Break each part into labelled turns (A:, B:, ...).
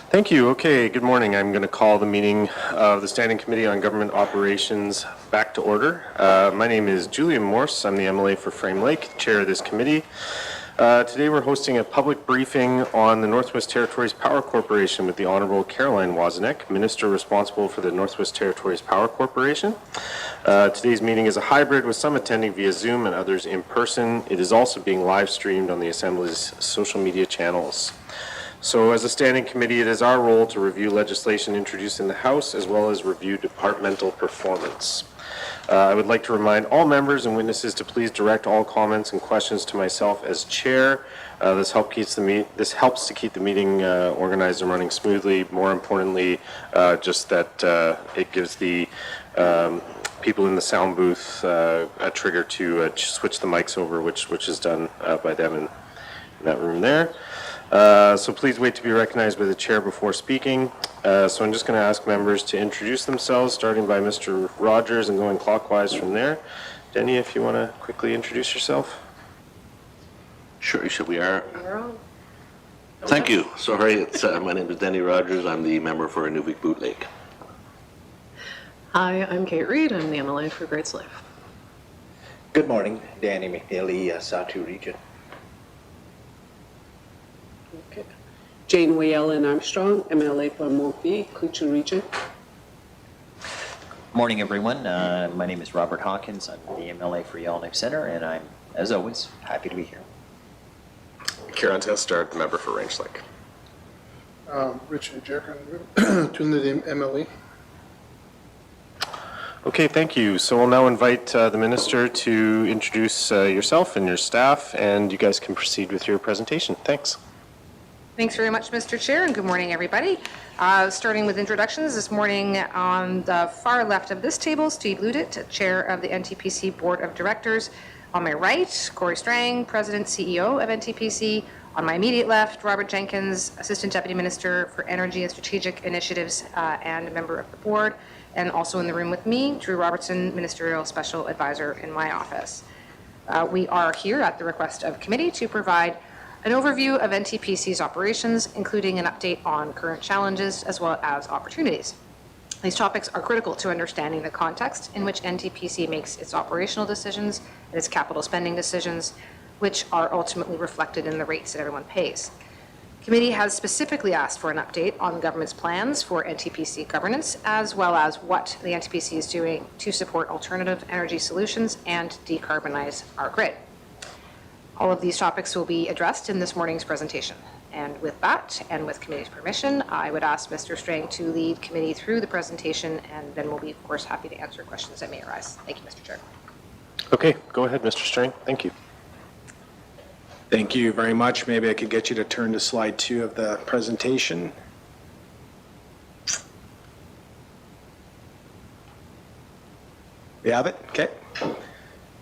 A: Thank you. Okay, good morning. I'm going to call the meeting of the Standing Committee on Government Operations back to order. My name is Julian Morse. I'm the MLA for Frame Lake, chair of this committee. Today we're hosting a public briefing on the Northwest Territories Power Corporation with the Honourable Caroline Wawzonek, Minister responsible for the Northwest Territories Power Corporation. Today's meeting is a hybrid with some attending via Zoom and others in person. It is also being live streamed on the Assembly's social media channels. So as a standing committee, it is our role to review legislation introduced in the House as well as review departmental performance. I would like to remind all members and witnesses to please direct all comments and questions to myself as chair. This helps to keep the meeting organized and running smoothly. More importantly, just that it gives the people in the sound booth a trigger to switch the mics over, which is done by them in that room there. So please wait to be recognized by the chair before speaking. So I'm just going to ask members to introduce themselves, starting by Mr. Rogers and going clockwise from there. Denny, if you want to quickly introduce yourself.
B: Sure, we are. Thank you. Sorry, my name is Denny Rogers. I'm the member for Inuvik Boot Lake.
C: Hi, I'm Kate Reed. I'm the MLA for Great Slave.
D: Good morning, Danny McNeely, Satu Region.
E: Okay. Jane Wayellen Armstrong, MLA for Montby, Clutha Region.
F: Morning, everyone. My name is Robert Hawkins. I'm the MLA for Yellowknife Center, and I'm, as always, happy to be here.
A: Kieran Testard, the member for Range Lake.
G: Richard Jerkin, Trinity MLA.
A: Okay, thank you. So we'll now invite the minister to introduce yourself and your staff, and you guys can proceed with your presentation. Thanks.
H: Thanks very much, Mr. Chair, and good morning, everybody. Starting with introductions, this morning on the far left of this table, Steve Ludit, Chair of the NTPC Board of Directors. On my right, Corey Strang, President, CEO of NTPC. On my immediate left, Robert Jenkins, Assistant Deputy Minister for Energy and Strategic Initiatives and a member of the board. And also in the room with me, Drew Robertson, Ministerial Special Advisor in my office. We are here at the request of committee to provide an overview of NTPC's operations, including an update on current challenges as well as opportunities. These topics are critical to understanding the context in which NTPC makes its operational decisions and its capital spending decisions, which are ultimately reflected in the rates that everyone pays. Committee has specifically asked for an update on the government's plans for NTPC governance, as well as what the NTPC is doing to support alternative energy solutions and decarbonize our grid. All of these topics will be addressed in this morning's presentation. And with that, and with committee's permission, I would ask Mr. Strang to lead committee through the presentation, and then we'll be, of course, happy to answer questions that may arise. Thank you, Mr. Chair.
A: Okay, go ahead, Mr. Strang. Thank you.
G: Thank you very much. Maybe I could get you to turn to slide 2 of the presentation. We have it? Okay.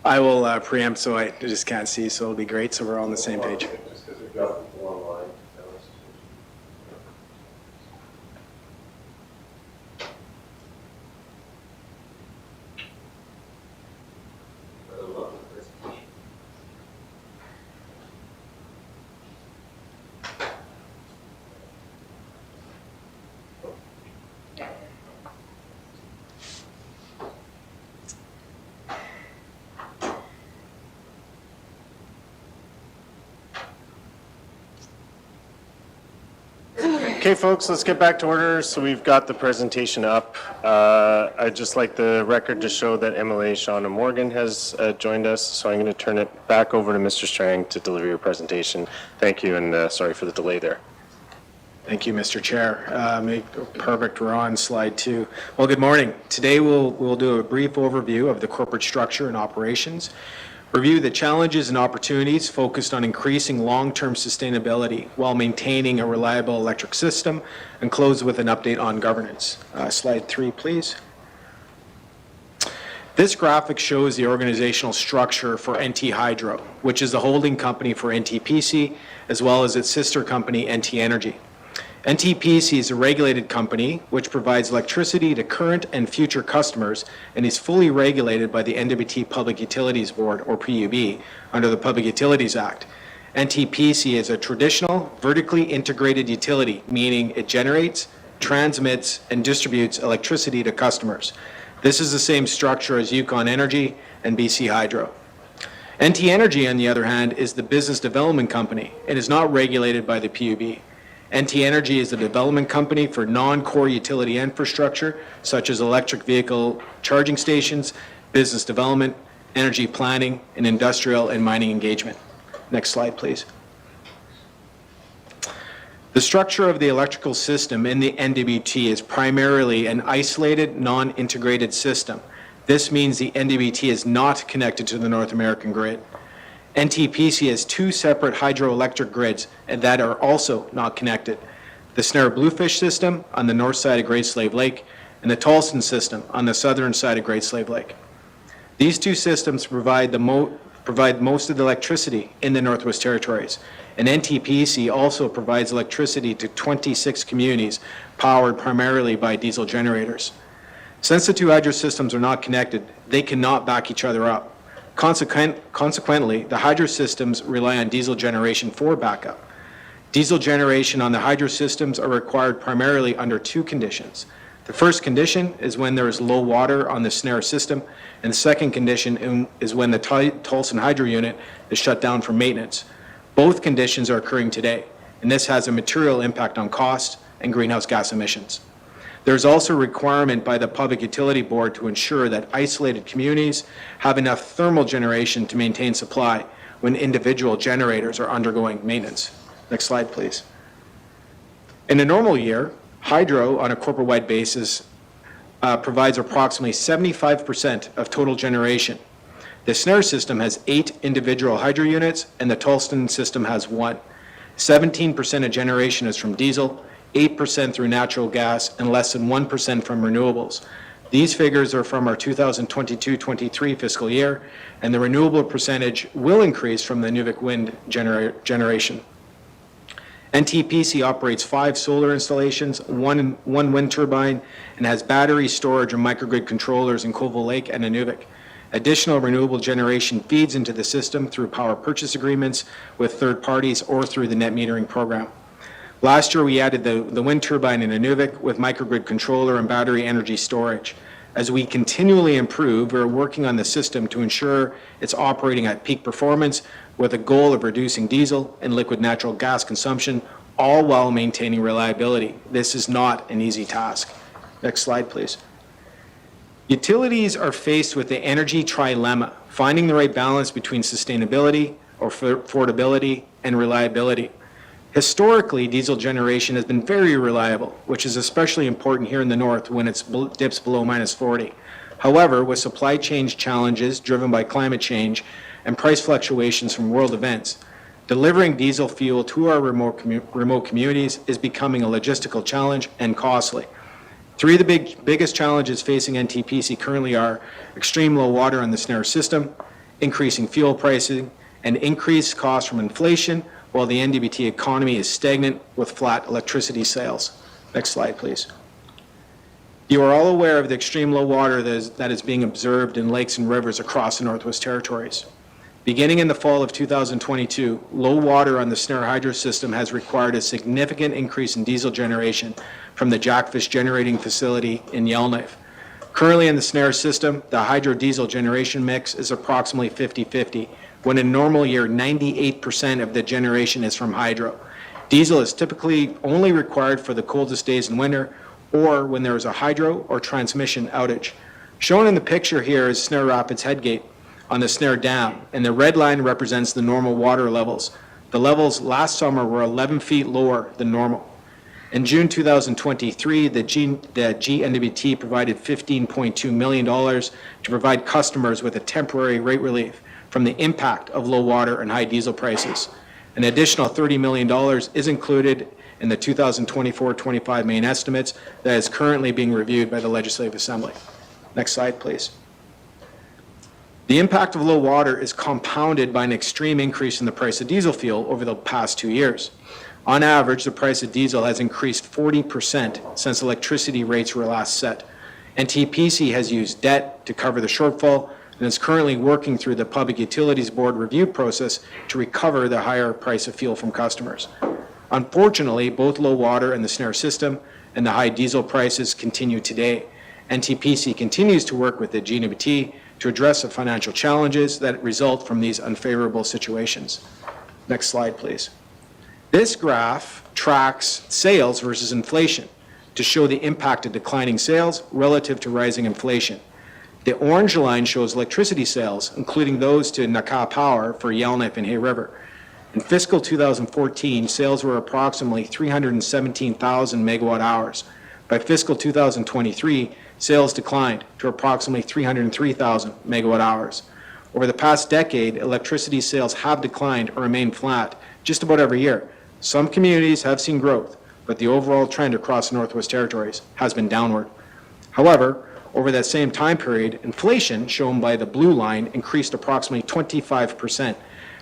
G: I will preempt so I just can't see, so it'll be great, so we're all on the same page.
A: Okay, folks, let's get back to order. So we've got the presentation up. I'd just like the record to show that MLA Shauna Morgan has joined us. So I'm going to turn it back over to Mr. Strang to deliver your presentation. Thank you, and sorry for the delay there.
G: Thank you, Mr. Chair. Perfect. We're on slide 2. Well, good morning. Today we'll do a brief overview of the corporate structure and operations, review the challenges and opportunities focused on increasing long-term sustainability while maintaining a reliable electric system, and close with an update on governance. Slide 3, please. This graphic shows the organizational structure for NT Hydro, which is the holding company for NTPC, as well as its sister company, NT Energy. NTPC is a regulated company which provides electricity to current and future customers and is fully regulated by the NWT Public Utilities Board, or PUB, under the Public Utilities Act. NTPC is a traditional, vertically integrated utility, meaning it generates, transmits, and distributes electricity to customers. This is the same structure as Yukon Energy and BC Hydro. NT Energy, on the other hand, is the business development company and is not regulated by the PUB. NT Energy is the development company for non-core utility infrastructure, such as electric vehicle charging stations, business development, energy planning, and industrial and mining engagement. Next slide, please. The structure of the electrical system in the NDBT is primarily an isolated, non-integrated system. This means the NDBT is not connected to the North American grid. NTPC has two separate hydroelectric grids and that are also not connected. The Snare Bluefish system on the north side of Great Slave Lake and the Tolston system on the southern side of Great Slave Lake. These two systems provide most of the electricity in the Northwest Territories, and NTPC also provides electricity to 26 communities powered primarily by diesel generators. Since the two hydro systems are not connected, they cannot back each other up. Consequently, the hydro systems rely on diesel generation for backup. Diesel generation on the hydro systems are required primarily under two conditions. The first condition is when there is low water on the Snare system, and the second condition is when the Tolson hydro unit is shut down for maintenance. Both conditions are occurring today, and this has a material impact on cost and greenhouse gas emissions. There's also a requirement by the Public Utility Board to ensure that isolated communities have enough thermal generation to maintain supply when individual generators are undergoing maintenance. Next slide, please. In a normal year, hydro on a corporate-wide basis provides approximately 75% of total generation. The Snare system has 8 individual hydro units and the Tolston system has 1. 17% of generation is from diesel, 8% through natural gas, and less than 1% from renewables. These figures are from our 2022-23 fiscal year, and the renewable percentage will increase from the Nuvik wind generation. NTPC operates 5 solar installations, one wind turbine, and has battery storage and microgrid controllers in Colville Lake and Nunavik. Additional renewable generation feeds into the system through power purchase agreements with third parties or through the net metering program. Last year, we added the wind turbine in Nunavik with microgrid controller and battery energy storage. As we continually improve, we're working on the system to ensure it's operating at peak performance with a goal of reducing diesel and liquid natural gas consumption, all while maintaining reliability. This is not an easy task. Next slide, please. Utilities are faced with the energy trilemma, finding the right balance between sustainability, affordability, and reliability. Historically, diesel generation has been very reliable, which is especially important here in the north when it dips below -40. However, with supply chain challenges driven by climate change and price fluctuations from world events, delivering diesel fuel to our remote communities is becoming a logistical challenge and costly. 3 of the biggest challenges facing NTPC currently are extreme low water on the Snare system, increasing fuel pricing, and increased costs from inflation, while the NDBT economy is stagnant with flat electricity sales. Next slide, please. You are all aware of the extreme low water that is being observed in lakes and rivers across the Northwest Territories. Beginning in the fall of 2022, low water on the Snare hydro system has required a significant increase in diesel generation from the Jackfish generating facility in Yellowknife. Currently in the Snare system, the hydro diesel generation mix is approximately 50-50, when in a normal year, 98% of the generation is from hydro. Diesel is typically only required for the coldest days in winter or when there is a hydro or transmission outage. Shown in the picture here is Snare Rapids Headgate on the Snare Dam, and the red line represents the normal water levels. The levels last summer were 11 feet lower than normal. In June 2023, the GNWT provided $15.2 million to provide customers with a temporary rate relief from the impact of low water and high diesel prices. An additional $30 million is included in the 2024-25 main estimates that is currently being reviewed by the Legislative Assembly. Next slide, please. The impact of low water is compounded by an extreme increase in the price of diesel fuel over the past 2 years. On average, the price of diesel has increased 40% since electricity rates were last set. NTPC has used debt to cover the shortfall, and is currently working through the Public Utilities Board review process to recover the higher price of fuel from customers. Unfortunately, both low water in the snare system and the high diesel prices continue today. NTPC continues to work with the GNBT to address the financial challenges that result from these unfavorable situations. Next slide, please. This graph tracks sales versus inflation to show the impact of declining sales relative to rising inflation. The orange line shows electricity sales, including those to Naka Power for Yellowknife and Hay River. In fiscal 2014, sales were approximately 317,000 megawatt hours. By fiscal 2023, sales declined to approximately 303,000 megawatt hours. Over the past decade, electricity sales have declined or remained flat just about every year. Some communities have seen growth, but the overall trend across the Northwest Territories has been downward. However, over that same time period, inflation, shown by the blue line, increased approximately 25%.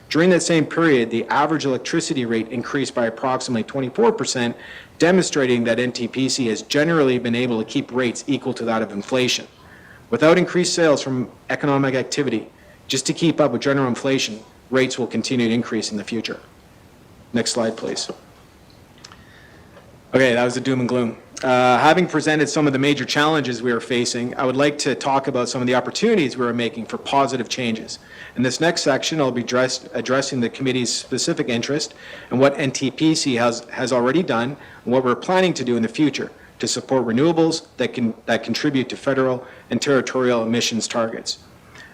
G: During that same period, the average electricity rate increased by approximately 24%, demonstrating that NTPC has generally been able to keep rates equal to that of inflation. Without increased sales from economic activity, just to keep up with general inflation, rates will continue to increase in the future. Next slide, please. Okay, that was the doom and gloom. Having presented some of the major challenges we are facing, I would like to talk about some of the opportunities we are making for positive changes. In this next section, I'll be addressing the committee's specific interest and what NTPC has already done and what we're planning to do in the future to support renewables that contribute to federal and territorial emissions targets.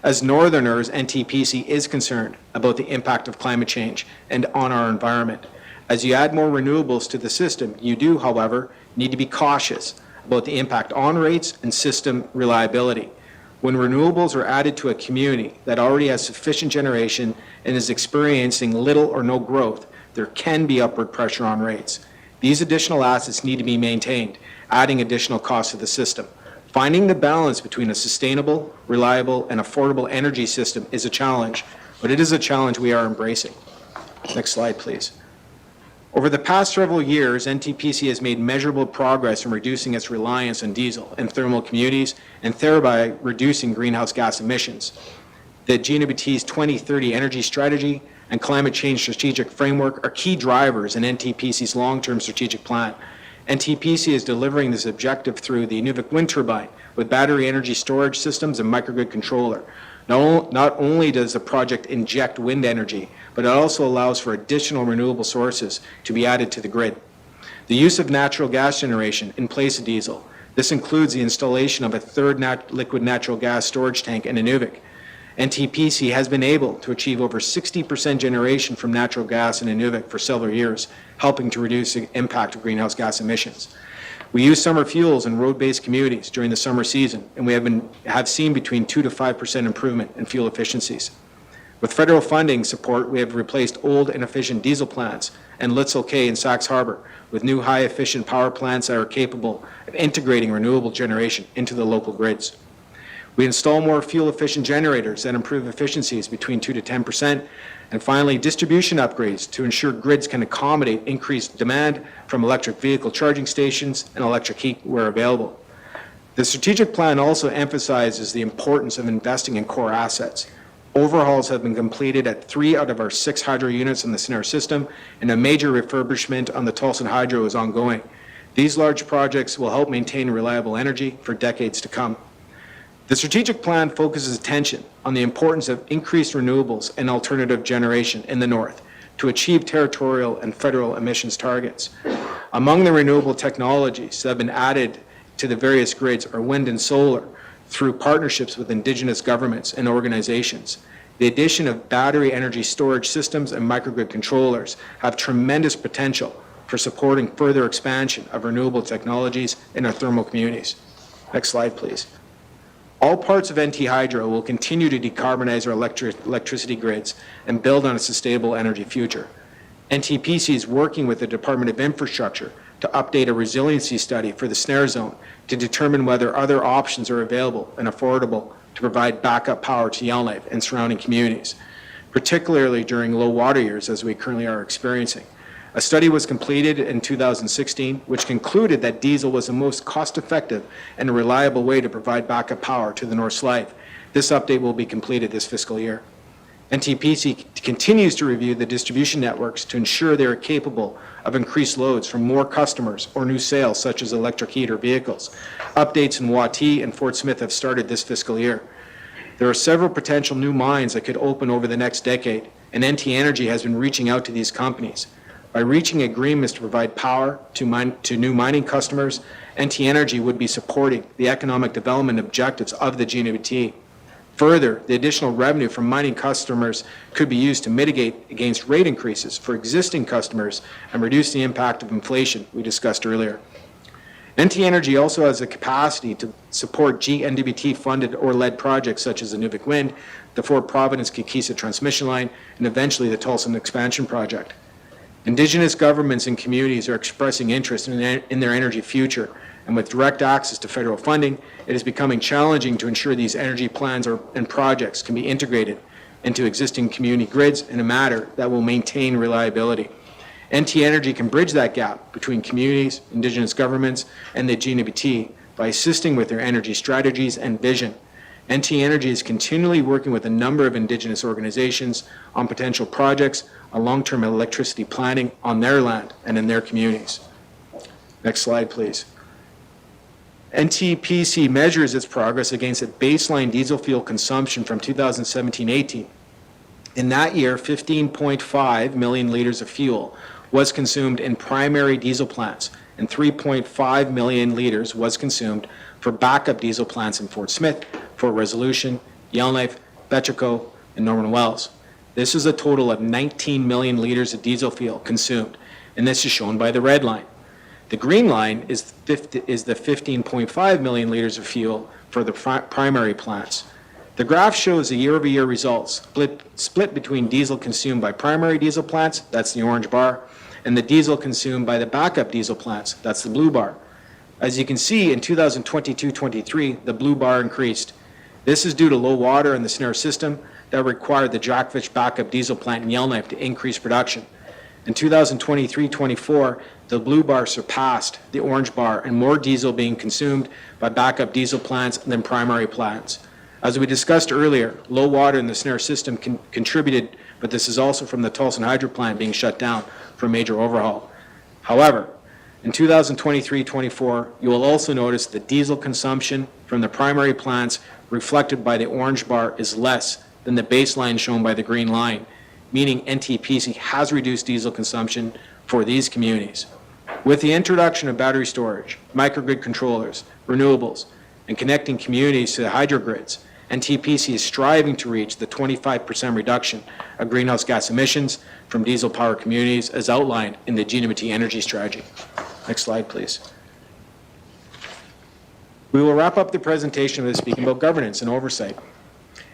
G: As Northerners, NTPC is concerned about the impact of climate change and on our environment. As you add more renewables to the system, you do, however, need to be cautious about the impact on rates and system reliability. When renewables are added to a community that already has sufficient generation and is experiencing little or no growth, there can be upward pressure on rates. These additional assets need to be maintained, adding additional costs to the system. Finding the balance between a sustainable, reliable, and affordable energy system is a challenge, but it is a challenge we are embracing. Next slide, please. Over the past several years, NTPC has made measurable progress in reducing its reliance on diesel in thermal communities and thereby reducing greenhouse gas emissions. The GNBT's 2030 energy strategy and climate change strategic framework are key drivers in NTPC's long-term strategic plan. NTPC is delivering this objective through the Inuvik wind turbine with battery energy storage systems and microgrid controller. Not only does the project inject wind energy, but it also allows for additional renewable sources to be added to the grid. The use of natural gas generation in place of diesel. This includes the installation of a third liquid natural gas storage tank in Inuvik. NTPC has been able to achieve over 60% generation from natural gas in Inuvik for several years, helping to reduce the impact of greenhouse gas emissions. We use summer fuels in road-based communities during the summer season, and we have seen between 2 to 5% improvement in fuel efficiencies. With federal funding support, we have replaced old inefficient diesel plants and Litzel K in Sax Harbor with new high-efficient power plants that are capable of integrating renewable generation into the local grids. We install more fuel-efficient generators that improve efficiencies between 2 to 10%, and finally, distribution upgrades to ensure grids can accommodate increased demand from electric vehicle charging stations and electric heat where available. The strategic plan also emphasizes the importance of investing in core assets. Overhauls have been completed at 3 out of our 6 hydro units in the Snare system, and a major refurbishment on the Tolson Hydro is ongoing. These large projects will help maintain reliable energy for decades to come. The strategic plan focuses attention on the importance of increased renewables and alternative generation in the north to achieve territorial and federal emissions targets. Among the renewable technologies that have been added to the various grids are wind and solar through partnerships with Indigenous governments and organizations. The addition of battery energy storage systems and microgrid controllers have tremendous potential for supporting further expansion of renewable technologies in our thermal communities. Next slide, please. All parts of NT Hydro will continue to decarbonize our electricity grids and build on a sustainable energy future. NTPC is working with the Department of Infrastructure to update a resiliency study for the Snare Zone to determine whether other options are available and affordable to provide backup power to Yellowknife and surrounding communities, particularly during low water years as we currently are experiencing. A study was completed in 2016, which concluded that diesel was the most cost-effective and reliable way to provide backup power to the North Slave. This update will be completed this fiscal year. NTPC continues to review the distribution networks to ensure they are capable of increased loads from more customers or new sales, such as electric heater vehicles. Updates in Wawzonek and Fort Smith have started this fiscal year. There are several potential new mines that could open over the next decade, and NT Energy has been reaching out to these companies. By reaching agreements to provide power to new mining customers, NT Energy would be supporting the economic development objectives of the GNBT. Further, the additional revenue from mining customers could be used to mitigate against rate increases for existing customers and reduce the impact of inflation we discussed earlier. NT Energy also has the capacity to support GNDBT-funded or led projects such as the Nuvik Wind, the Fort Providence-Kikisa transmission line, and eventually the Tulsa expansion project. Indigenous governments and communities are expressing interest in their energy future, and with direct access to federal funding, it is becoming challenging to ensure these energy plans and projects can be integrated into existing community grids in a manner that will maintain reliability. NT Energy can bridge that gap between communities, Indigenous governments, and the GNBT by assisting with their energy strategies and vision. NT Energy is continually working with a number of Indigenous organizations on potential projects on long-term electricity planning on their land and in their communities. Next slide, please. NTPC measures its progress against a baseline diesel fuel consumption from 2017-18. In that year, 15.5 million liters of fuel was consumed in primary diesel plants, and 3.5 million liters was consumed for backup diesel plants in Fort Smith, Fort Resolution, Yellowknife, Betchico, and Norman Wells. This is a total of 19 million liters of diesel fuel consumed, and this is shown by the red line. The green line is the 15.5 million liters of fuel for the primary plants. The graph shows the year-over-year results split between diesel consumed by primary diesel plants, that's the orange bar, and the diesel consumed by the backup diesel plants, that's the blue bar. As you can see, in 2022-23, the blue bar increased. This is due to low water in the snare system that required the Jackfish backup diesel plant in Yellowknife to increase production. In 2023-24, the blue bar surpassed the orange bar, and more diesel being consumed by backup diesel plants than primary plants. As we discussed earlier, low water in the snare system contributed, but this is also from the Tulsa hydro plant being shut down for a major overhaul. However, in 2023-24, you will also notice the diesel consumption from the primary plants reflected by the orange bar is less than the baseline shown by the green line, meaning NTPC has reduced diesel consumption for these communities. With the introduction of battery storage, microgrid controllers, renewables, and connecting communities to the hydrogrids, NTPC is striving to reach the 25% reduction of greenhouse gas emissions from diesel-powered communities as outlined in the GNBT energy strategy. Next slide, please. We will wrap up the presentation with speaking about governance and oversight.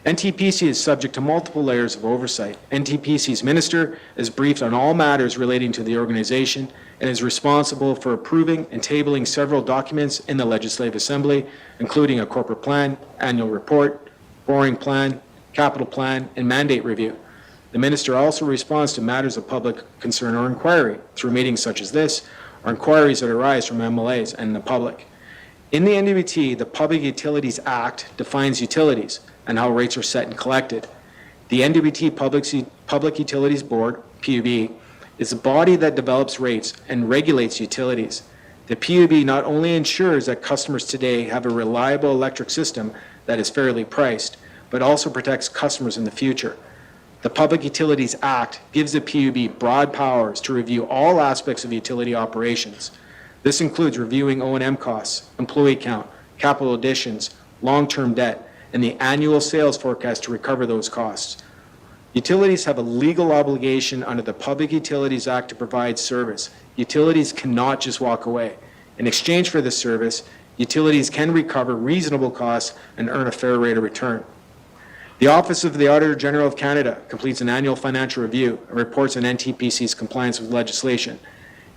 G: NTPC is subject to multiple layers of oversight. NTPC's minister is briefed on all matters relating to the organization and is responsible for approving and tabling several documents in the Legislative Assembly, including a corporate plan, annual report, borrowing plan, capital plan, and mandate review. The minister also responds to matters of public concern or inquiry through meetings such as this, or inquiries that arise from MLAs and the public. In the NDBT, the Public Utilities Act defines utilities and how rates are set and collected. The NDBT Public Utilities Board, PUB, is a body that develops rates and regulates utilities. The PUB not only ensures that customers today have a reliable electric system that is fairly priced, but also protects customers in the future. The Public Utilities Act gives the PUB broad powers to review all aspects of utility operations. This includes reviewing O&M costs, employee count, capital additions, long-term debt, and the annual sales forecast to recover those costs. Utilities have a legal obligation under the Public Utilities Act to provide service. Utilities cannot just walk away. In exchange for this service, utilities can recover reasonable costs and earn a fair rate of return. The Office of the Auditor General of Canada completes an annual financial review and reports on NTPC's compliance with legislation.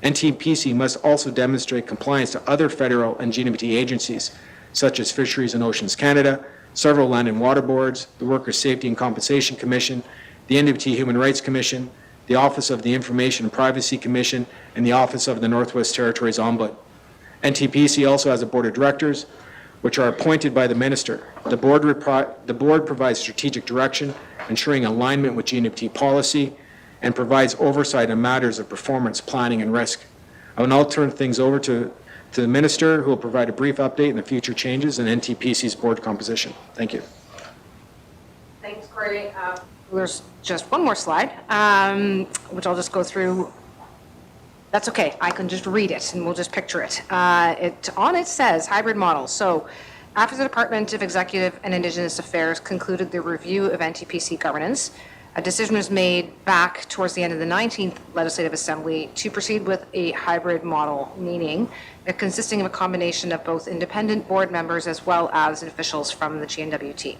G: NTPC must also demonstrate compliance to other federal and GNBT agencies, such as Fisheries and Oceans Canada, several land and water boards, the Workers' Safety and Compensation Commission, the NDBT Human Rights Commission, the Office of the Information and Privacy Commission, and the Office of the Northwest Territories Ombudsman. NTPC also has a board of directors, which are appointed by the minister. The board provides strategic direction, ensuring alignment with GNFT policy, and provides oversight on matters of performance, planning, and risk. I will now turn things over to the minister, who will provide a brief update on the future changes in NTPC's board composition. Thank you.
H: Thanks, Corey. There's just one more slide, which I'll just go through. That's okay. I can just read it and we'll just picture it. It says hybrid model. So after the Department of Executive and Indigenous Affairs concluded the review of NTPC governance, a decision was made back towards the end of the 19th Legislative Assembly to proceed with a hybrid model, meaning consisting of a combination of both independent board members as well as officials from the GNWT.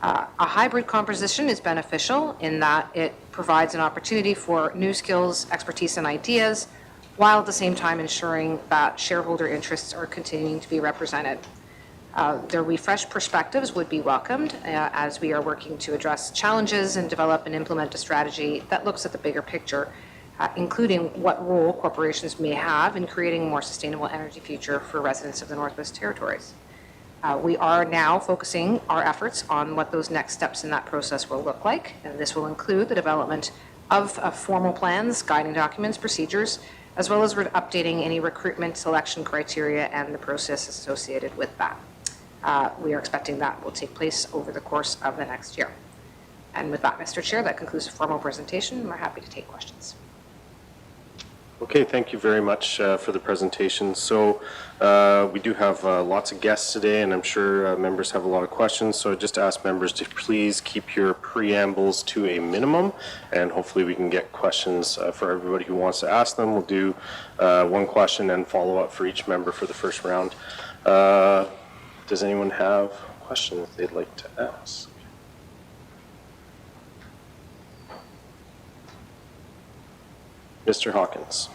H: A hybrid composition is beneficial in that it provides an opportunity for new skills, expertise, and ideas, while at the same time ensuring that shareholder interests are continuing to be represented. Their refreshed perspectives would be welcomed as we are working to address challenges and develop and implement a strategy that looks at the bigger picture, including what role corporations may have in creating a more sustainable energy future for residents of the Northwest Territories. We are now focusing our efforts on what those next steps in that process will look like, and this will include the development of formal plans, guiding documents, procedures, as well as updating any recruitment selection criteria and the process associated with that. We are expecting that will take place over the course of the next year. And with that, Mr. Chair, that concludes the formal presentation. We're happy to take questions.
A: Okay, thank you very much for the presentation. So we do have lots of guests today, and I'm sure members have a lot of questions. So I just ask members to please keep your preambles to a minimum, and hopefully we can get questions for everybody who wants to ask them. We'll do one question and follow up for each member for the first round. Does anyone have questions they'd like to ask? Mr. Hawkins.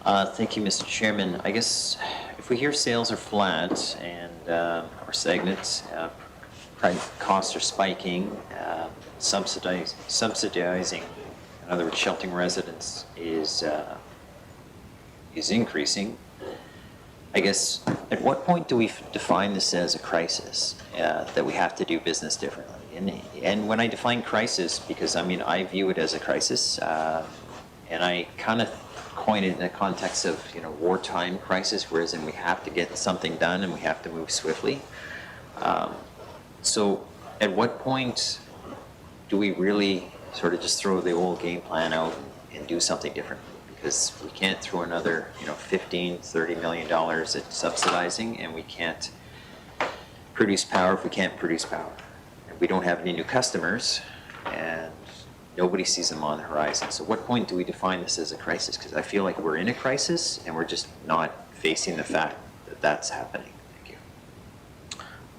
F: Thank you, Mr. Chairman. I guess if we hear sales are flat and or stagnant, costs are spiking, subsidizing, in other words, sheltering residents is increasing. I guess at what point do we define this as a crisis that we have to do business differently? And when I define crisis, because I mean I view it as a crisis, and I kind of coin it in the context of wartime crisis, whereas we have to get something done and we have to move swiftly. So at what point do we really sort of just throw the old game plan out and do something different? Because we can't throw another $15-30 million at subsidizing, and we can't produce power if we can't produce power. And we don't have any new customers, and nobody sees them on the horizon. So what point do we define this as a crisis? Because I feel like we're in a crisis and we're just not facing the fact that that's happening. Thank you.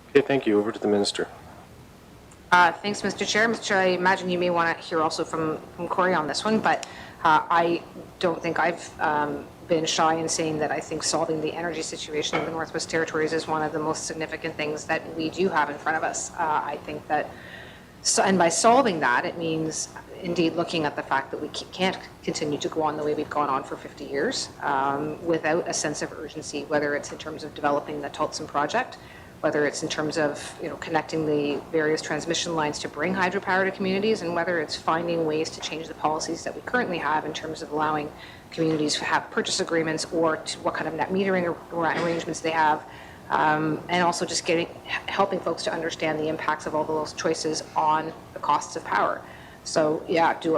A: Okay, thank you. Over to the minister.
H: Thanks, Mr. Chair. Mr. Chair, I imagine you may want to hear also from Corey on this one, but I don't think I've been shy in saying that I think solving the energy situation in the Northwest Territories is one of the most significant things that we do have in front of us. I think that, and by solving that, it means indeed looking at the fact that we can't continue to go on the way we've gone on for 50 years without a sense of urgency, whether it's in terms of developing the Tulsen project, whether it's in terms of connecting the various transmission lines to bring hydropower to communities, and whether it's finding ways to change the policies that we currently have in terms of allowing communities to have purchase agreements or to what kind of net metering arrangements they have, and also just helping folks to understand the impacts of all those choices on the costs of power. So yeah, do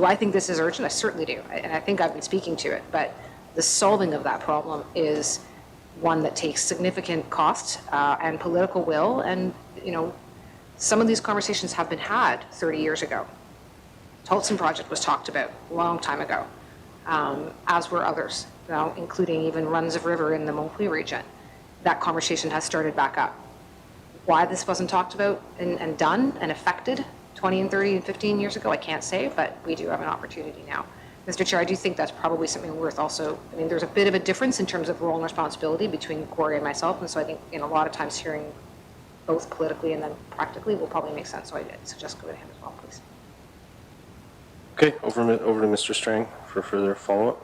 H: I think this is urgent? I certainly do, and I think I've been speaking to it. But the solving of that problem is one that takes significant cost and political will, and some of these conversations have been had 30 years ago. Tulsen project was talked about a long time ago, as were others, including even runs of river in the Montpellier region. That conversation has started back up. Why this wasn't talked about and done and affected 20 and 30 and 15 years ago, I can't say, but we do have an opportunity now. Mr. Chair, I do think that's probably something worth also, there's a bit of a difference in terms of role and responsibility between Corey and myself, and so I think a lot of times hearing both politically and then practically will probably make sense. So I suggest go to him as well, please.
A: Okay, over to Mr. Strang for further follow-up.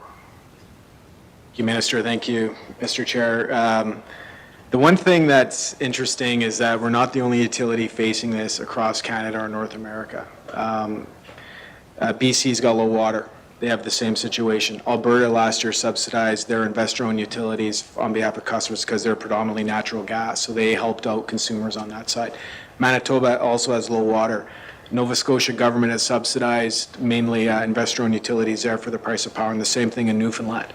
G: Thank you, Minister. Thank you, Mr. Chair. The one thing that's interesting is that we're not the only utility facing this across Canada or North America. BC's got low water. They have the same situation. Alberta last year subsidized their investor-owned utilities on behalf of customers because they're predominantly natural gas, so they helped out consumers on that side. Manitoba also has low water. Nova Scotia government has subsidized mainly investor-owned utilities there for the price of power, and the same thing in Newfoundland.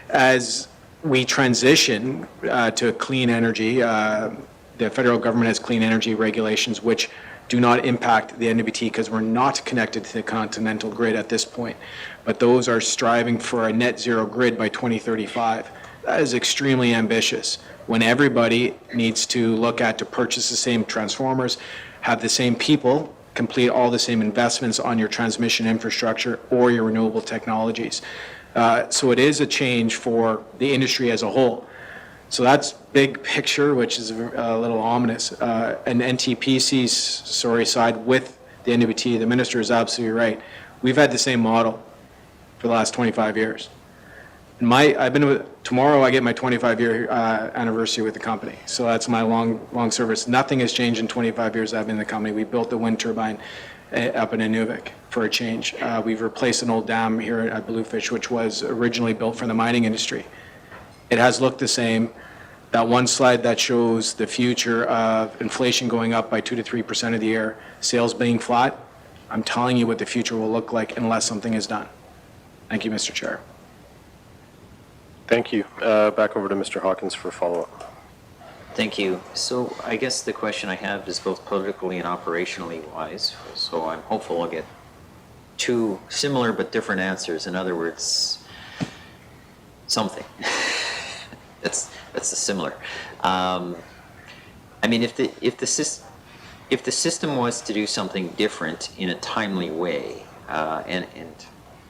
G: As we transition to clean energy, the federal government has clean energy regulations which do not impact the NTPC because we're not connected to the continental grid at this point. But those are striving for a net zero grid by 2035. That is extremely ambitious when everybody needs to look at to purchase the same transformers, have the same people complete all the same investments on your transmission infrastructure or your renewable technologies. So it is a change for the industry as a whole. So that's big picture, which is a little ominous. And NTPC's side with the NTPC, the minister is absolutely right. We've had the same model for the last 25 years. Tomorrow I get my 25-year anniversary with the company. So that's my long service. Nothing has changed in 25 years I've been in the company. We built the wind turbine up in Inuvik for a change. We've replaced an old dam here at Bluefish, which was originally built for the mining industry. It has looked the same. That one slide that shows the future of inflation going up by 2 to 3% of the year, sales being flat, I'm telling you what the future will look like unless something is done. Thank you, Mr. Chair.
A: Thank you. Back over to Mr. Hawkins for follow-up.
F: Thank you. So I guess the question I have is both politically and operationally wise. So I'm hopeful I'll get two similar but different answers. In other words, something. That's the similar. I mean, if the system was to do something different in a timely way, and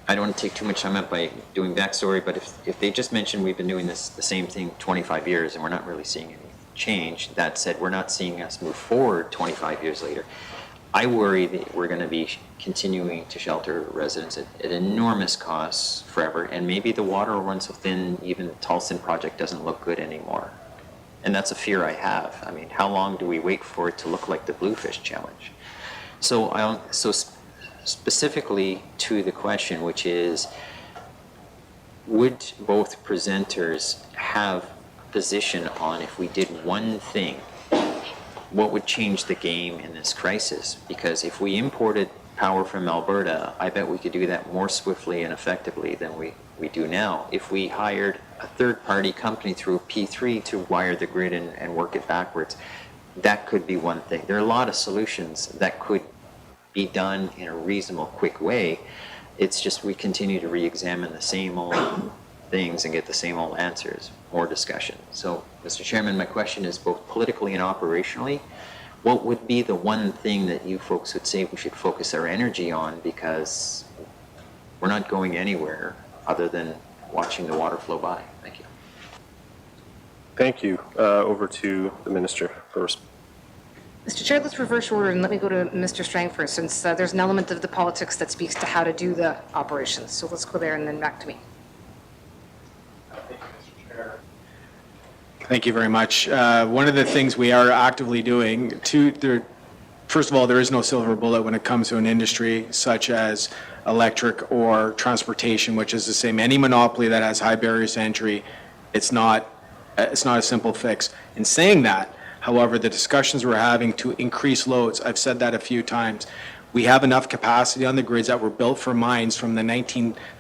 F: I don't want to take too much time up by doing backstory, but if they just mentioned we've been doing the same thing 25 years and we're not really seeing any change, that said, we're not seeing us move forward 25 years later. I worry that we're going to be continuing to shelter residents at enormous costs forever, and maybe the water will run so thin even the Tolson project doesn't look good anymore. And that's a fear I have. I mean, how long do we wait for it to look like the Bluefish challenge? So specifically to the question, which is, would both presenters have a position on if we did one thing, what would change the game in this crisis? Because if we imported power from Alberta, I bet we could do that more swiftly and effectively than we do now. If we hired a third-party company through P3 to wire the grid and work it backwards, that could be one thing. There are a lot of solutions that could be done in a reasonable, quick way. It's just we continue to re-examine the same old things and get the same old answers, more discussion. So, Mr. Chairman, my question is both politically and operationally, what would be the one thing that you folks would say we should focus our energy on, because we're not going anywhere other than watching the water flow by? Thank you.
A: Thank you. Over to the Minister first.
H: Mr. Chair, let's reverse order and let me go to Mr. Strang first, since there's an element of the politics that speaks to how to do the operations. So let's go there and then back to me.
G: Thank you very much. One of the things we are actively doing, first of all, there is no silver bullet when it comes to an industry such as electric or transportation, which is the same. Any monopoly that has high barriers to entry, it's not a simple fix. In saying that, however, the discussions we're having to increase loads, I've said that a few times, we have enough capacity on the grids that were built for mines from that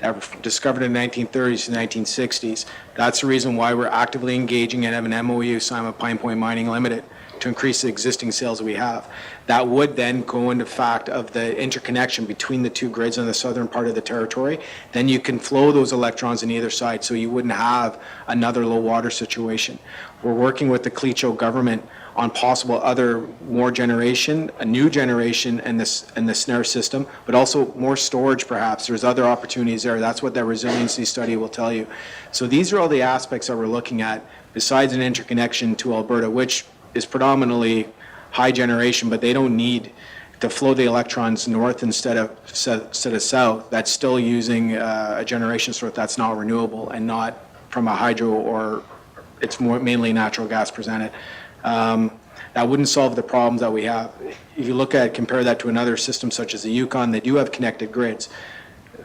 G: were discovered in the 1930s to 1960s. That's the reason why we're actively engaging and have an MOU signed with Pine Point Mining Limited to increase the existing sales that we have. That would then go into fact of the interconnection between the two grids on the southern part of the territory. Then you can flow those electrons on either side, so you wouldn't have another low water situation. We're working with the Clecho government on possible other more generation, a new generation and the snare system, but also more storage perhaps. There's other opportunities there. That's what that resiliency study will tell you. So these are all the aspects that we're looking at besides an interconnection to Alberta, which is predominantly high generation, but they don't need to flow the electrons north instead of south. That's still using a generation source that's not renewable and not from a hydro, or it's more mainly natural gas presented. That wouldn't solve the problems that we have. If you compare that to another system such as the Yukon, they do have connected grids.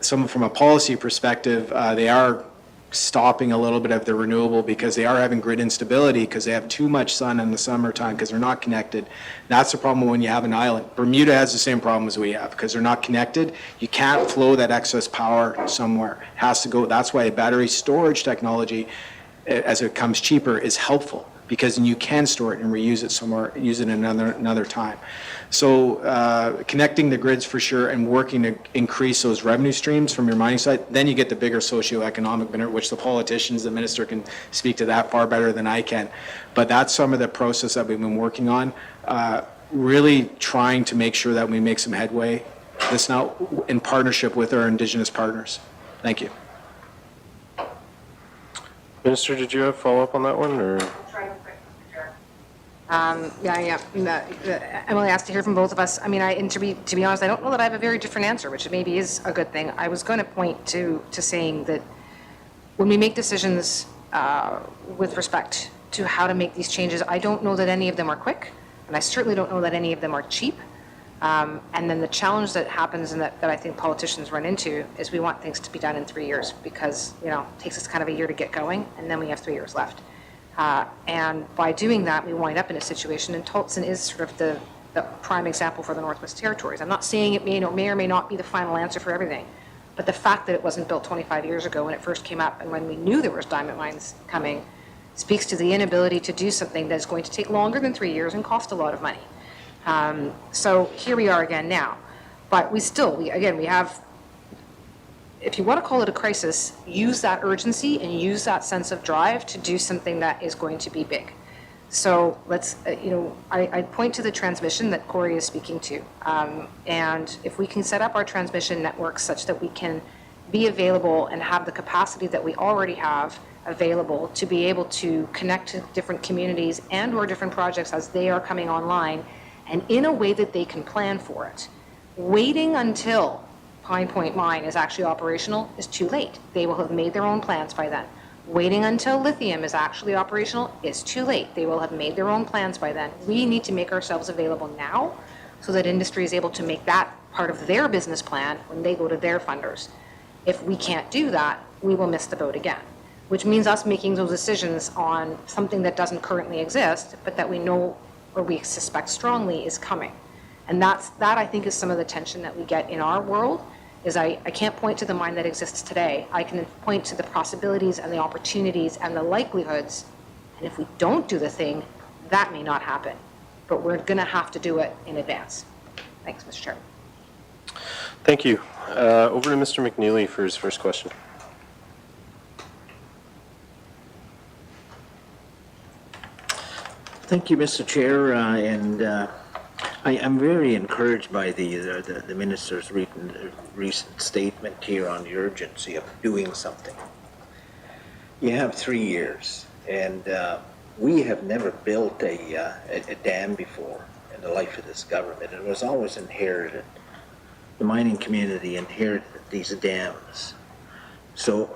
G: From a policy perspective, they are stopping a little bit of the renewable because they are having grid instability because they have too much sun in the summertime because they're not connected. That's the problem when you have an island. Bermuda has the same problem as we have because they're not connected. You can't flow that excess power somewhere. It has to go. That's why battery storage technology, as it comes cheaper, is helpful, because then you can store it and reuse it somewhere, use it another time. So connecting the grids for sure, and working to increase those revenue streams from your mining side, then you get the bigger socioeconomic benefit, which the politicians, the minister can speak to that far better than I can. But that's some of the process that we've been working on, really trying to make sure that we make some headway this now in partnership with our Indigenous partners. Thank you.
A: Minister, did you have follow-up on that one, or?
H: Emily asked to hear from both of us. I mean, and to be honest, I don't know that I have a very different answer, which maybe is a good thing. I was going to point to saying that when we make decisions with respect to how to make these changes, I don't know that any of them are quick, and I certainly don't know that any of them are cheap. And then the challenge that happens, and that I think politicians run into, is we want things to be done in 3 years because, it takes us kind of a year to get going, and then we have 3 years left. And by doing that, we wind up in a situation, and Tultson is sort of the prime example for the Northwest Territories. I'm not saying it may or may not be the final answer for everything, but the fact that it wasn't built 25 years ago when it first came up and when we knew there was diamond mines coming speaks to the inability to do something that is going to take longer than 3 years and cost a lot of money. So here we are again now. But we have, if you want to call it a crisis, use that urgency and use that sense of drive to do something that is going to be big. So let's, I point to the transmission that Corey is speaking to. And if we can set up our transmission networks such that we can be available and have the capacity that we already have available to be able to connect to different communities and or different projects as they are coming online, and in a way that they can plan for it. Waiting until Pine Point Mine is actually operational is too late. They will have made their own plans by then. Waiting until lithium is actually operational is too late. They will have made their own plans by then. We need to make ourselves available now so that industry is able to make that part of their business plan when they go to their funders. If we can't do that, we will miss the boat again, which means us making those decisions on something that doesn't currently exist, but that we know or we suspect strongly is coming. And that I think is some of the tension that we get in our world, is I can't point to the mine that exists today. I can point to the possibilities and the opportunities and the likelihoods. And if we don't do the thing, that may not happen. But we're going to have to do it in advance. Thanks, Mr. Chairman.
A: Thank you. Over to Mr. McNeely for his first question.
D: Thank you, Mr. Chair, I am very encouraged by the minister's recent statement here on the urgency of doing something. You have 3 years, and we have never built a dam before in the life of this government. It was always inherited. The mining community inherited these dams. So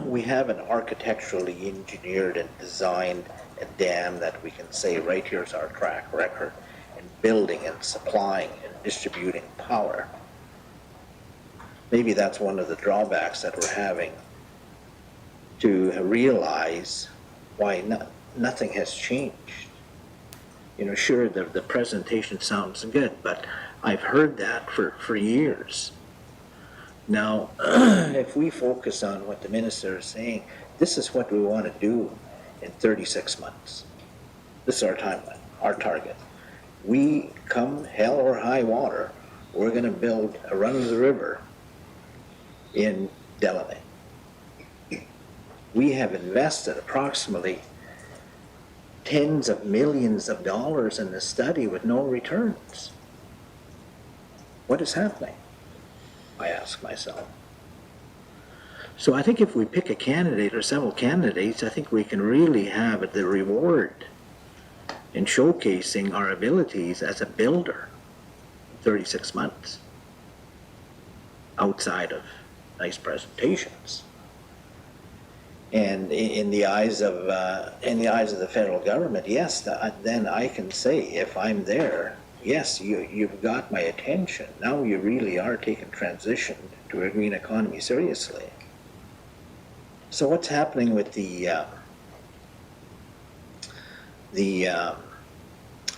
D: we have an architecturally engineered and designed a dam that we can say, right, here's our track record in building and supplying and distributing power. Maybe that's one of the drawbacks that we're having, to realize why nothing has changed. Sure, the presentation sounds good, but I've heard that for years. Now, if we focus on what the minister is saying, this is what we want to do in 36 months. This is our timeline, our target. We, come hell or high water, we're going to build a run of the river in Delaney. We have invested approximately tens of millions of dollars in this study with no returns. What is happening? I ask myself. So I think if we pick a candidate or several candidates, I think we can really have the reward and showcasing our abilities as a builder in 36 months outside of nice presentations. And in the eyes of the federal government, yes, then I can say, if I'm there, yes, you've got my attention. Now you really are taking transition to a green economy seriously. So what's happening with the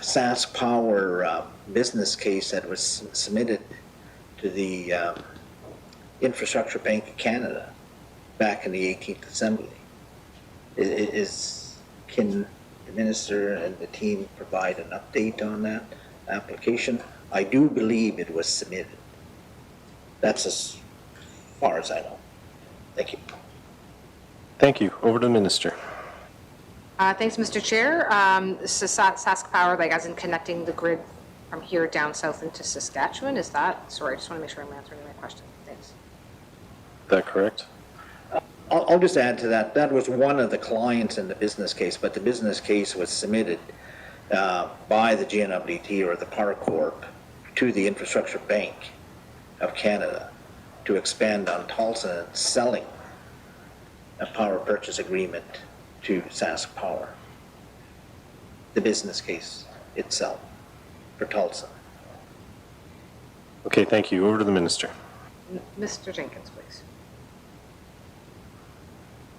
D: Sask Power business case that was submitted to the Infrastructure Bank of Canada back in the 18th Assembly? Can the Minister and the team provide an update on that application? I do believe it was submitted. That's as far as I know. Thank you.
A: Thank you. Over to the Minister.
H: Thanks, Mr. Chair. This is Sask Power, like as in connecting the grid from here down south into Saskatchewan. Is that, sorry, I just want to make sure I'm answering my question. Thanks.
A: Is that correct?
D: I'll just add to that. That was one of the clients in the business case, but the business case was submitted by the GNWT or the Power Corp to the Infrastructure Bank of Canada to expand on Tulsa and selling a power purchase agreement to Sask Power. The business case itself for Tulsa.
A: Okay, thank you. Over to the Minister.
H: Mr. Jenkins, please.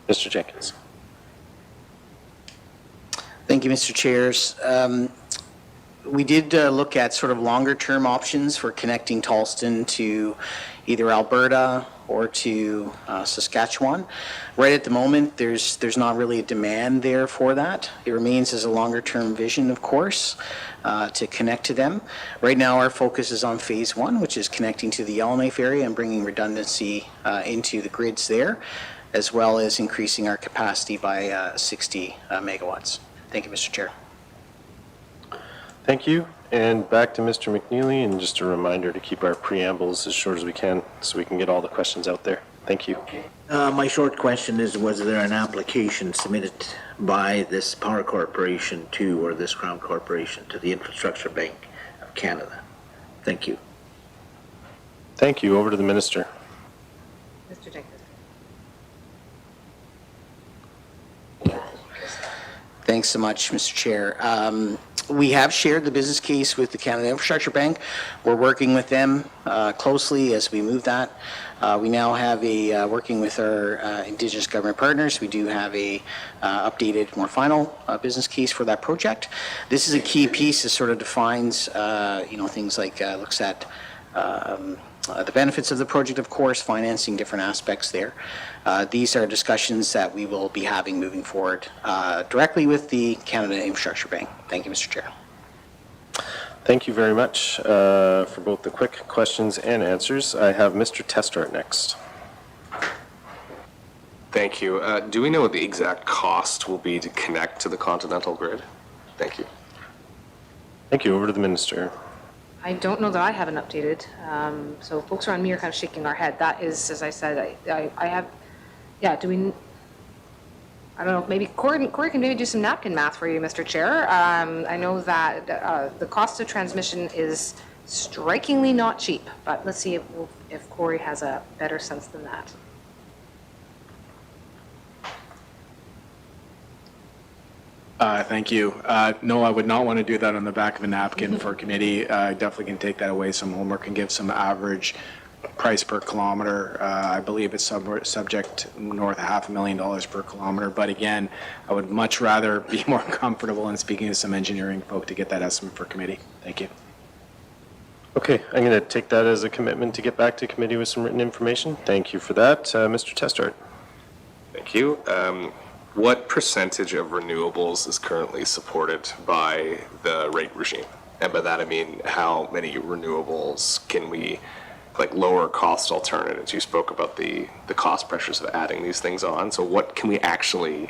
A: Mr. Jenkins.
I: Thank you, Mr. Chairs. We did look at sort of longer term options for connecting Tallston to either Alberta or to Saskatchewan. Right at the moment, there's not really a demand there for that. It remains as a longer term vision, of course, to connect to them. Right now, our focus is on phase one, which is connecting to the Yellowknife area and bringing redundancy into the grids there, as well as increasing our capacity by 60 megawatts. Thank you, Mr. Chair.
A: Thank you. And back to Mr. McNeely, and just a reminder to keep our preambles as short as we can so we can get all the questions out there. Thank you.
D: My short question is, was there an application submitted by this Power Corporation to, or this Crown Corporation, to the Infrastructure Bank of Canada? Thank you.
A: Thank you. Over to the Minister.
H: Mr. Jenkins.
I: Thanks so much, Mr. Chair. We have shared the business case with the Canada Infrastructure Bank. We're working with them closely as we move that. We now have working with our Indigenous government partners, we do have a updated, more final business case for that project. This is a key piece that sort of defines, things like looks at the benefits of the project, of course, financing different aspects there. These are discussions that we will be having moving forward directly with the Canada Infrastructure Bank. Thank you, Mr. Chair.
A: Thank you very much for both the quick questions and answers. I have Mr. Testart next.
J: Thank you. Do we know what the exact cost will be to connect to the continental grid? Thank you.
A: Thank you. Over to the Minister.
H: I don't know that I have an updated, so folks around me are kind of shaking our head. That is, as I said, I have, yeah, I don't know, maybe Corey can maybe do some napkin math for you, Mr. Chair. I know that the cost of transmission is strikingly not cheap, but let's see if Corey has a better sense than that.
G: Thank you. No, I would not want to do that on the back of a napkin for committee. I definitely can take that away some homework and give some average price per kilometer. I believe it's subject north of $500,000 per kilometer. But again, I would much rather be more comfortable in speaking to some engineering folk to get that estimate for committee. Thank you.
A: Okay, I'm going to take that as a commitment to get back to committee with some written information. Thank you for that. Mr. Testart.
J: Thank you. What percentage of renewables is currently supported by the rate regime? And by that I mean, how many renewables can we, like lower cost alternatives? You spoke about the cost pressures of adding these things on. So what can we actually,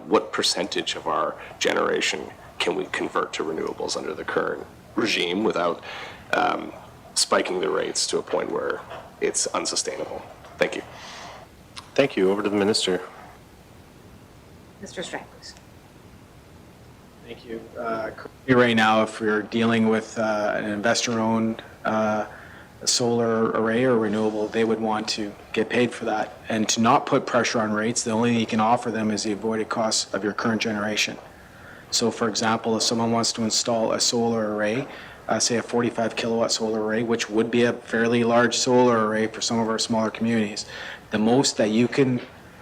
J: what percentage of our generation can we convert to renewables under the current regime without spiking the rates to a point where it's unsustainable? Thank you.
A: Thank you. Over to the Minister.
H: Mr. Strang, please.
G: Thank you. Currently right now, if we're dealing with an investor-owned solar array or renewable, they would want to get paid for that. And to not put pressure on rates, the only thing you can offer them is the avoided costs of your current generation. So for example, if someone wants to install a solar array, say a 45 kilowatt solar array, which would be a fairly large solar array for some of our smaller communities, the most that you can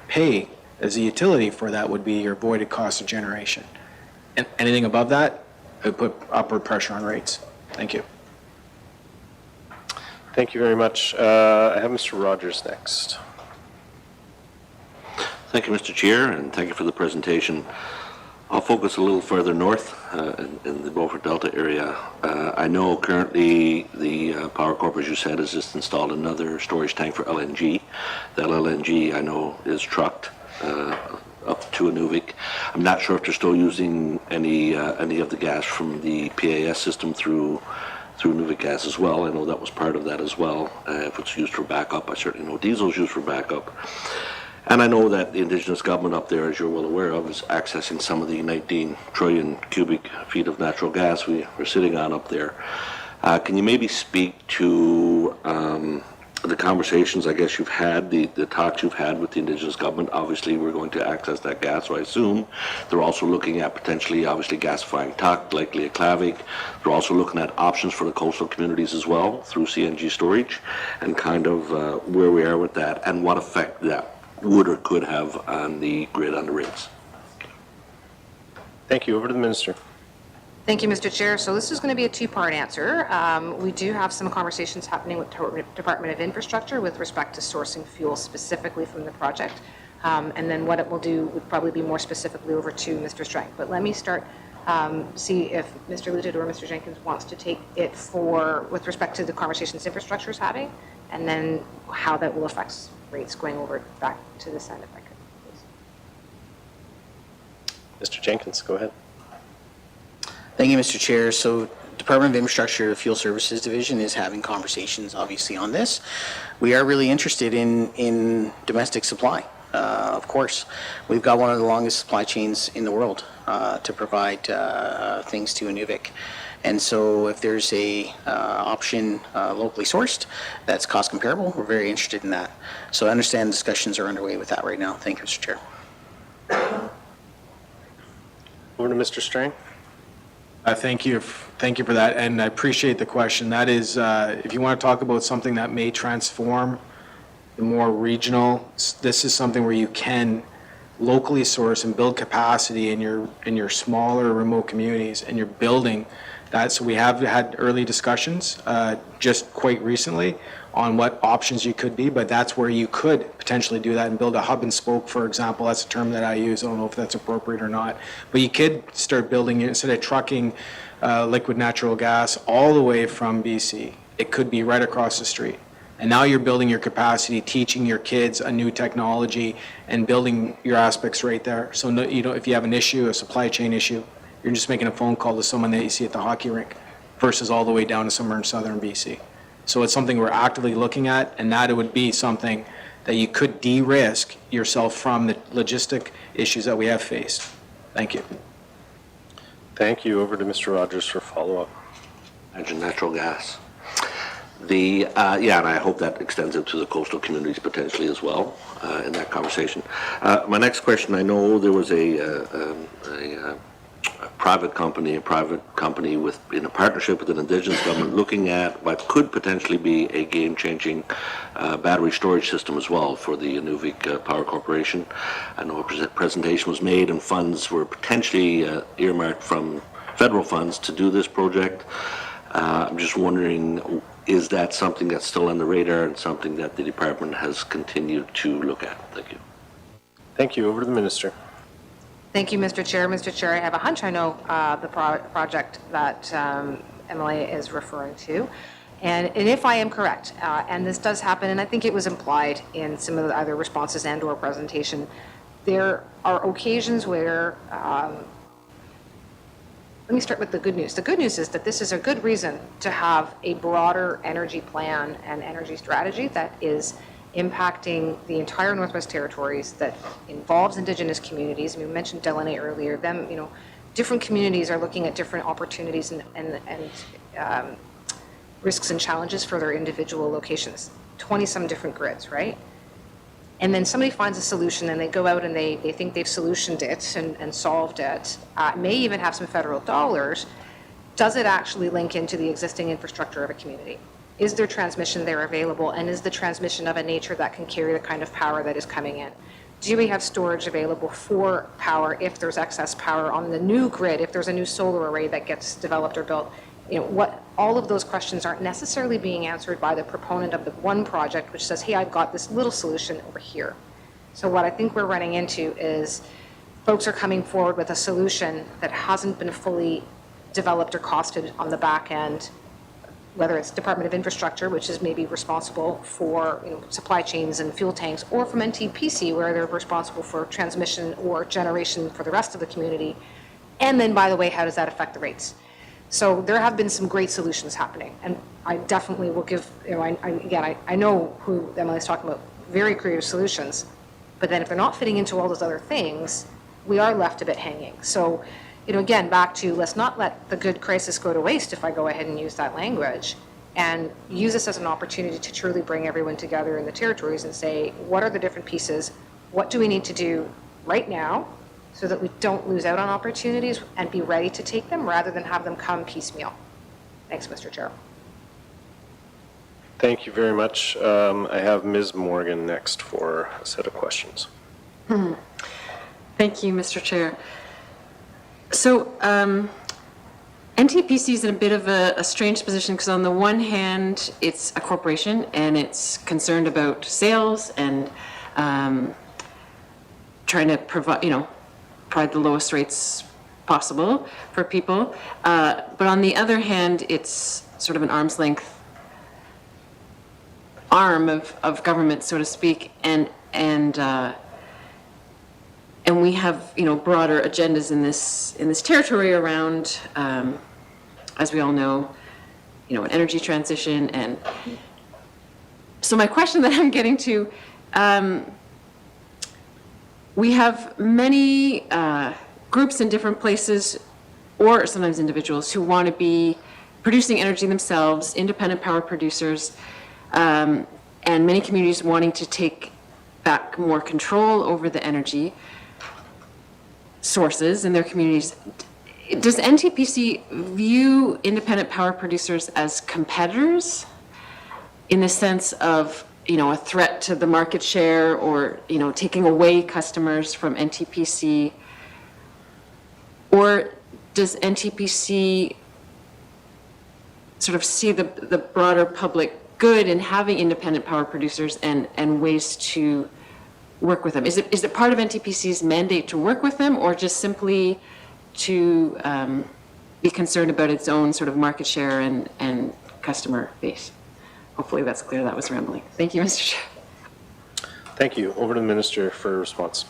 G: pay as a utility for that would be your avoided cost of generation. And anything above that, it would put upward pressure on rates. Thank you.
A: Thank you very much. I have Mr. Rogers next.
B: Thank you, Mr. Chair, and thank you for the presentation. I'll focus a little further north in the Beaufort Delta area. I know currently the Power Corp, as you said, has just installed another storage tank for LNG. That LNG, I know, is trucked up to Inuvik. I'm not sure if they're still using any of the gas from the PAS system through Inuvik gas as well. I know that was part of that as well. If it's used for backup, I certainly know diesel's used for backup. And I know that the Indigenous government up there, as you're well aware of, is accessing some of the 19 trillion cubic feet of natural gas we're sitting on up there. Can you maybe speak to the conversations, I guess, you've had, the talks you've had with the Indigenous government? Obviously, we're going to access that gas, so I assume they're also looking at potentially, obviously, gasifying Tuck, likely Aklavik. They're also looking at options for the coastal communities as well through CNG storage, and kind of where we are with that and what effect that would or could have on the grid, on the rates.
A: Thank you. Over to the Minister.
H: Thank you, Mr. Chair. So this is going to be a two-part answer. We do have some conversations happening with Department of Infrastructure with respect to sourcing fuel specifically from the project. And then what it will do would probably be more specifically over to Mr. Strang. But let me start, see if Mr. Luted or Mr. Jenkins wants to take it with respect to the conversations infrastructure is having, and then how that will affect rates going over back to this end, if I could, please.
A: Mr. Jenkins, go ahead.
I: Thank you, Mr. Chair. So Department of Infrastructure Fuel Services Division is having conversations, obviously, on this. We are really interested in domestic supply. Of course, we've got one of the longest supply chains in the world to provide things to Inuvik. And so if there's a option locally sourced that's cost comparable, we're very interested in that. So I understand discussions are underway with that right now. Thank you, Mr. Chair.
A: Over to Mr. Strang.
G: Thank you for that, and I appreciate the question. That is, if you want to talk about something that may transform the more regional, this is something where you can locally source and build capacity in your smaller remote communities, and you're building that. So we have had early discussions just quite recently on what options you could be, but that's where you could potentially do that and build a hub and spoke, for example. That's a term that I use. I don't know if that's appropriate or not. But you could start building it instead of trucking liquid natural gas all the way from BC. It could be right across the street. And now you're building your capacity, teaching your kids a new technology and building your aspects right there. So no, if you have an issue, a supply chain issue, you're just making a phone call to someone that you see at the hockey rink versus all the way down to somewhere in southern BC. So it's something we're actively looking at, and that it would be something that you could de-risk yourself from the logistic issues that we have faced. Thank you.
A: Thank you. Over to Mr. Rogers for follow-up.
B: Imagine natural gas. Yeah, and I hope that extends it to the coastal communities potentially as well in that conversation. My next question, I know there was a private company in a partnership with an Indigenous government looking at what could potentially be a game-changing battery storage system as well for the Inuvik Power Corporation. I know a presentation was made and funds were potentially earmarked from federal funds to do this project. I'm just wondering, is that something that's still on the radar and something that the department has continued to look at? Thank you.
A: Thank you. Over to the Minister.
H: Thank you, Mr. Chair. Mr. Chair, I have a hunch I know the project that MLA is referring to. And if I am correct, and this does happen, and I think it was implied in some of the either responses and or presentation, there are occasions where, let me start with the good news. The good news is that this is a good reason to have a broader energy plan and energy strategy that is impacting the entire Northwest Territories, that involves Indigenous communities. I mean, we mentioned Delaney earlier. Them, different communities are looking at different opportunities and risks and challenges for their individual locations. 20-some different grids, right? And then somebody finds a solution and they go out and they think they've solutioned it and solved it, may even have some federal dollars. Does it actually link into the existing infrastructure of a community? Is there transmission there available, and is the transmission of a nature that can carry the kind of power that is coming in? Do we have storage available for power if there's excess power on the new grid, if there's a new solar array that gets developed or built? All of those questions aren't necessarily being answered by the proponent of the one project, which says, hey, I've got this little solution over here. So what I think we're running into is folks are coming forward with a solution that hasn't been fully developed or costed on the back end, whether it's Department of Infrastructure, which is maybe responsible for supply chains and fuel tanks, or from NTPC, where they're responsible for transmission or generation for the rest of the community. And then, by the way, how does that affect the rates? So there have been some great solutions happening, and I definitely will give, I know who Emily's talking about, very creative solutions, but then if they're not fitting into all those other things, we are left a bit hanging. So, again, back to let's not let the good crisis go to waste, if I go ahead and use that language, and use this as an opportunity to truly bring everyone together in the territories and say, what are the different pieces? What do we need to do right now so that we don't lose out on opportunities and be ready to take them rather than have them come piecemeal? Thanks, Mr. Chair.
A: Thank you very much. I have Ms. Morgan next for a set of questions.
C: Thank you, Mr. Chair. So NTPC is in a bit of a strange position because on the one hand, it's a corporation and it's concerned about sales and trying to provide the lowest rates possible for people. But on the other hand, it's sort of an arm's length arm of government, so to speak, and we have broader agendas in this territory around, as we all know, an energy transition. And so my question that I'm getting to, we have many groups in different places, or sometimes individuals, who want to be producing energy themselves, independent power producers, and many communities wanting to take back more control over the energy sources in their communities. Does NTPC view independent power producers as competitors in the sense of, a threat to the market share or, taking away customers from NTPC? Or does NTPC sort of see the broader public good in having independent power producers and ways to work with them? Is it part of NTPC's mandate to work with them, or just simply to be concerned about its own sort of market share and customer base? Hopefully that's clear. That was rambling. Thank you, Mr. Chair.
A: Thank you. Over to the Minister for a response.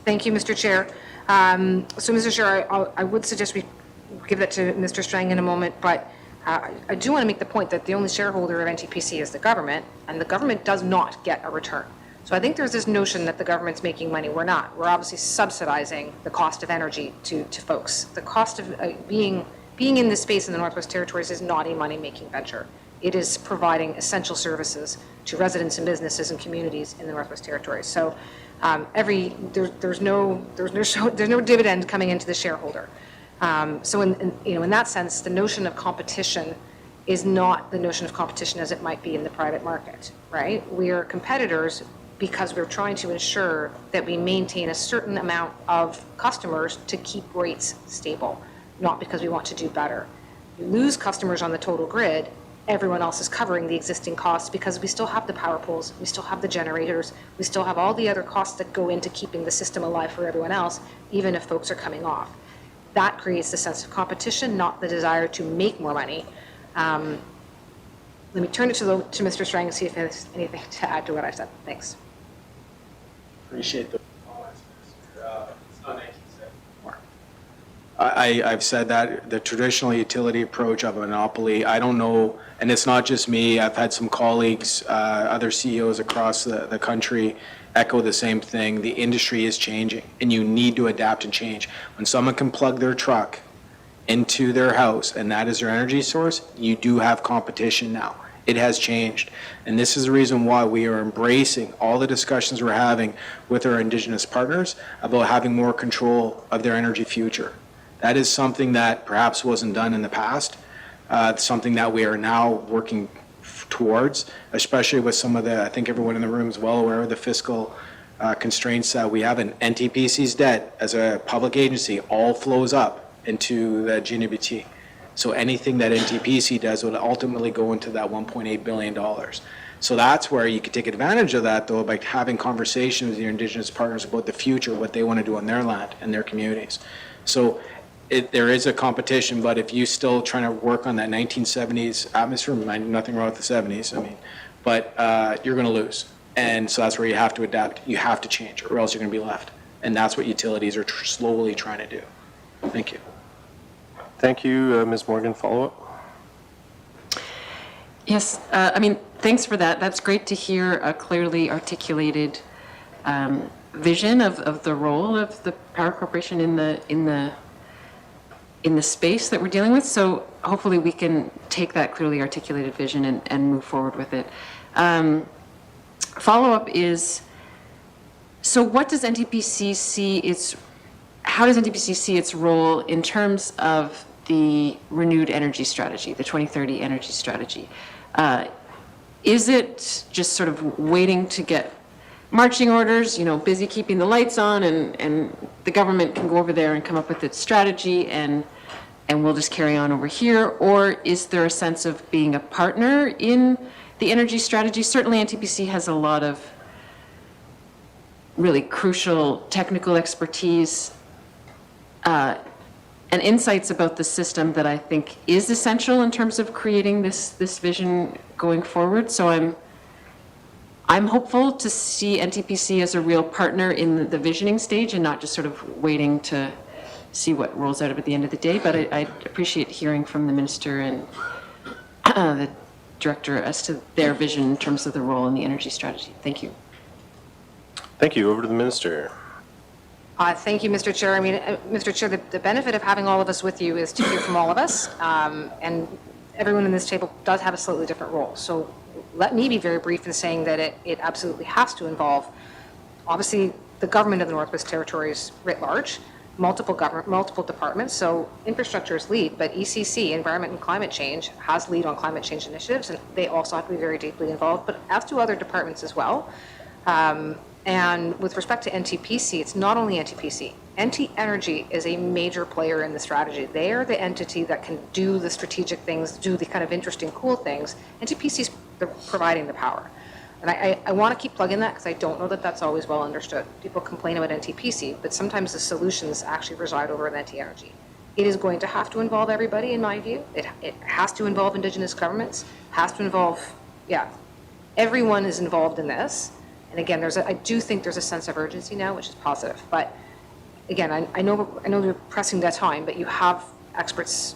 H: Thank you, Mr. Chair. So, Mr. Chair, I would suggest we give that to Mr. Strang in a moment, but I do want to make the point that the only shareholder of NTPC is the government, and the government does not get a return. So I think there's this notion that the government's making money. We're not. We're obviously subsidizing the cost of energy to folks. The cost of being in this space in the Northwest Territories is not a money-making venture. It is providing essential services to residents and businesses and communities in the Northwest Territories. So there's no dividend coming into the shareholder. So in that sense, the notion of competition is not the notion of competition as it might be in the private market, right? We are competitors because we're trying to ensure that we maintain a certain amount of customers to keep rates stable, not because we want to do better. You lose customers on the total grid, everyone else is covering the existing costs because we still have the power poles, we still have the generators, we still have all the other costs that go into keeping the system alive for everyone else, even if folks are coming off. That creates the sense of competition, not the desire to make more money. Let me turn it to Mr. Strang and see if there's anything to add to what I've said. Thanks.
G: Appreciate the comments, Mr. It's not 1974. I've said that the traditional utility approach of a monopoly, I don't know, and it's not just me, I've had some colleagues, other CEOs across the country, echo the same thing. The industry is changing, and you need to adapt and change. When someone can plug their truck into their house, and that is their energy source, you do have competition now. It has changed. And this is the reason why we are embracing all the discussions we're having with our Indigenous partners about having more control of their energy future. That is something that perhaps wasn't done in the past, something that we are now working towards, especially with some of the, I think everyone in the room is well aware of the fiscal constraints that we have. And NTPC's debt as a public agency all flows up into the GNBT. So anything that NTPC does would ultimately go into that $1.8 billion. So that's where you could take advantage of that, though, by having conversations with your Indigenous partners about the future, what they want to do on their land and their communities. So there is a competition, but if you still trying to work on that 1970s atmosphere, nothing wrong with the 70s, I mean, but you're going to lose. And so that's where you have to adapt. You have to change, or else you're going to be left. And that's what utilities are slowly trying to do. Thank you.
A: Thank you, Ms. Morgan. Follow-up?
C: Yes, I mean, thanks for that. That's great to hear a clearly articulated vision of the role of the Power Corporation in the space that we're dealing with. So hopefully we can take that clearly articulated vision and move forward with it. Follow-up is, so what does NTPC see how does NTPC see its role in terms of the renewed energy strategy, the 2030 energy strategy? Is it just sort of waiting to get marching orders, busy keeping the lights on, and the government can go over there and come up with its strategy and we'll just carry on over here? Or is there a sense of being a partner in the energy strategy? Certainly NTPC has a lot of really crucial technical expertise and insights about the system that I think is essential in terms of creating this vision going forward. So I'm hopeful to see NTPC as a real partner in the visioning stage and not just sort of waiting to see what rolls out at the end of the day. But I appreciate hearing from the minister and the director as to their vision in terms of the role in the energy strategy. Thank you.
A: Thank you. Over to the minister.
H: Thank you, Mr. Chair. I mean, Mr. Chair, the benefit of having all of us with you is to hear from all of us, and everyone in this table does have a slightly different role. So let me be very brief in saying that it absolutely has to involve, obviously, the government of the Northwest Territories writ large, multiple departments. So infrastructure is lead, but ECC, Environment and Climate Change, has lead on climate change initiatives, and they also have to be very deeply involved, but as do other departments as well. And with respect to NTPC, it's not only NTPC. NT Energy is a major player in the strategy. They are the entity that can do the strategic things, do the kind of interesting, cool things. NTPC is providing the power. And I want to keep plugging that because I don't know that that's always well understood. People complain about NTPC, but sometimes the solutions actually reside over in NT Energy. It is going to have to involve everybody, in my view. It has to involve Indigenous governments, has to involve, everyone is involved in this. And again, I do think there's a sense of urgency now, which is positive. But again, I know you're pressing that time, but you have experts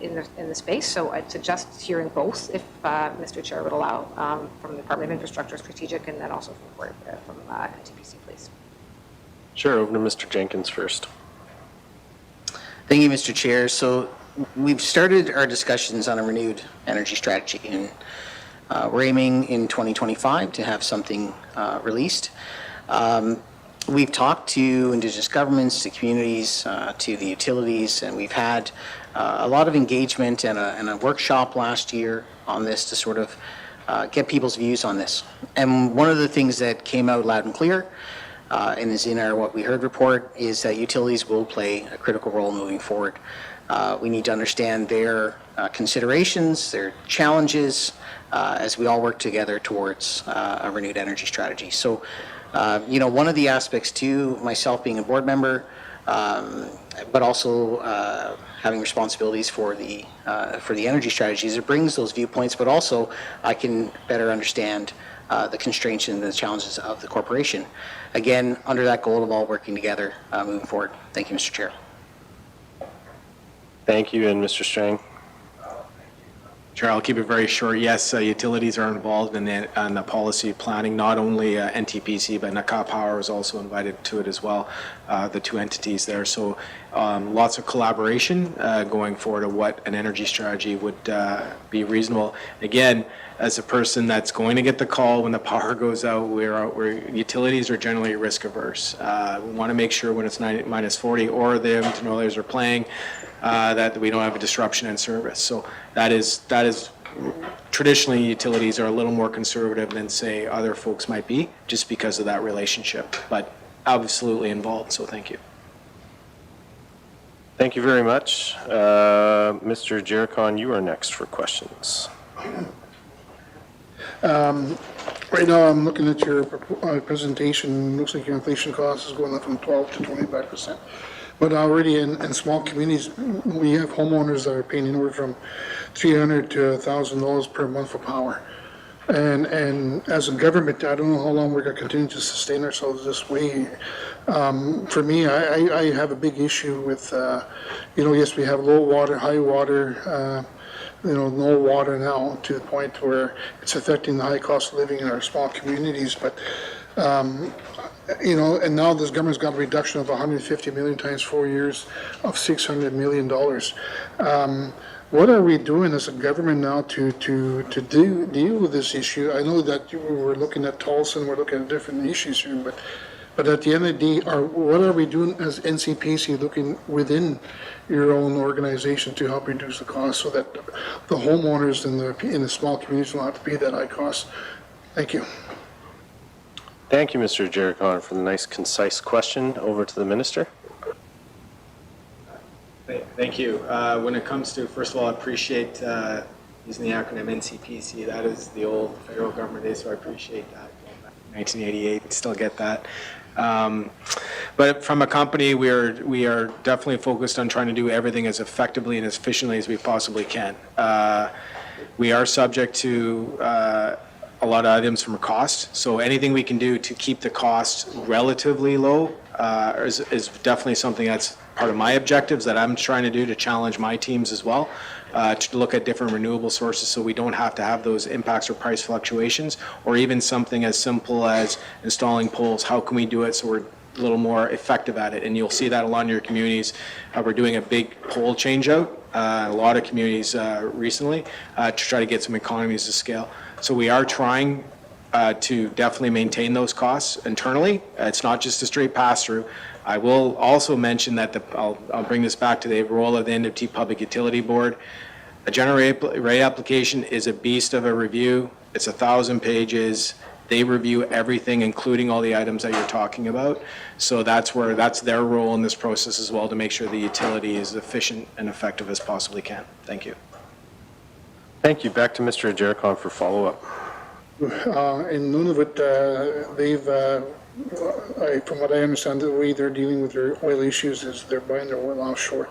H: in the space, so I'd suggest hearing both, if Mr. Chair would allow, from the Department of Infrastructure, Strategic, and then also from NTPC, please.
A: Sure. Over to Mr. Jenkins first.
I: Thank you, Mr. Chair. So we've started our discussions on a renewed energy strategy, and we're aiming in 2025 to have something released. We've talked to Indigenous governments, to communities, to the utilities, and we've had a lot of engagement and a workshop last year on this to sort of get people's views on this. And one of the things that came out loud and clear and is in our What We Heard report is that utilities will play a critical role moving forward. We need to understand their considerations, their challenges, as we all work together towards a renewed energy strategy. So, one of the aspects too, myself being a board member, but also having responsibilities for the energy strategies, it brings those viewpoints, but also I can better understand the constraints and the challenges of the corporation. Again, under that goal of all working together moving forward. Thank you, Mr. Chair.
A: Thank you, and Mr. Strang.
G: Chair, I'll keep it very short. Yes, utilities are involved in the policy planning, not only NTPC, but Naka Power is also invited to it as well, the two entities there. So lots of collaboration going forward of what an energy strategy would be reasonable. Again, as a person that's going to get the call when the power goes out, utilities are generally risk averse. We want to make sure when it's minus 40 or the Edmonton Oilers are playing, that we don't have a disruption in service. So that is traditionally utilities are a little more conservative than say other folks might be, just because of that relationship, but absolutely involved. So thank you.
A: Thank you very much. Mr. Jericon, you are next for questions.
K: Right now, I'm looking at your presentation. Looks like your inflation cost is going up from 12 to 25%. But already in small communities, we have homeowners that are paying anywhere from $300 to $1,000 per month for power. And as a government, I don't know how long we're going to continue to sustain ourselves this way. For me, I have a big issue with, yes, we have low water, high water, no water now, to the point where it's affecting the high cost of living in our small communities. But, and now this government's got a reduction of 150 million times 4 years of $600 million. What are we doing as a government now to deal with this issue? I know that we're looking at Tulsa and we're looking at different issues here, but at the end of the day, what are we doing as NCPC looking within your own organization to help reduce the cost so that the homeowners in the small communities don't have to pay that high cost? Thank you.
A: Thank you, Mr. Jericon, for the nice, concise question. Over to the minister.
G: Thank you. When it comes to, first of all, I appreciate using the acronym NCPC. That is the old federal government days, so I appreciate that. 1988, still get that. But from a company, we are definitely focused on trying to do everything as effectively and as efficiently as we possibly can. We are subject to a lot of items from a cost, so anything we can do to keep the cost relatively low is definitely something that's part of my objectives that I'm trying to do to challenge my teams as well, to look at different renewable sources so we don't have to have those impacts or price fluctuations, or even something as simple as installing poles. How can we do it so we're a little more effective at it? And you'll see that a lot in your communities. We're doing a big pole change out, a lot of communities recently, to try to get some economies of scale. So we are trying to definitely maintain those costs internally. It's not just a straight pass-through. I will also mention that I'll bring this back to the role of the NTPC Public Utility Board. A general rate application is a beast of a review. It's 1,000 pages. They review everything, including all the items that you're talking about. So that's their role in this process as well, to make sure the utility is efficient and effective as possibly can. Thank you.
A: Thank you. Back to Mr. Jericon for follow-up.
K: In Nunavut, from what I understand, the way they're dealing with their oil issues is they're buying their oil offshore.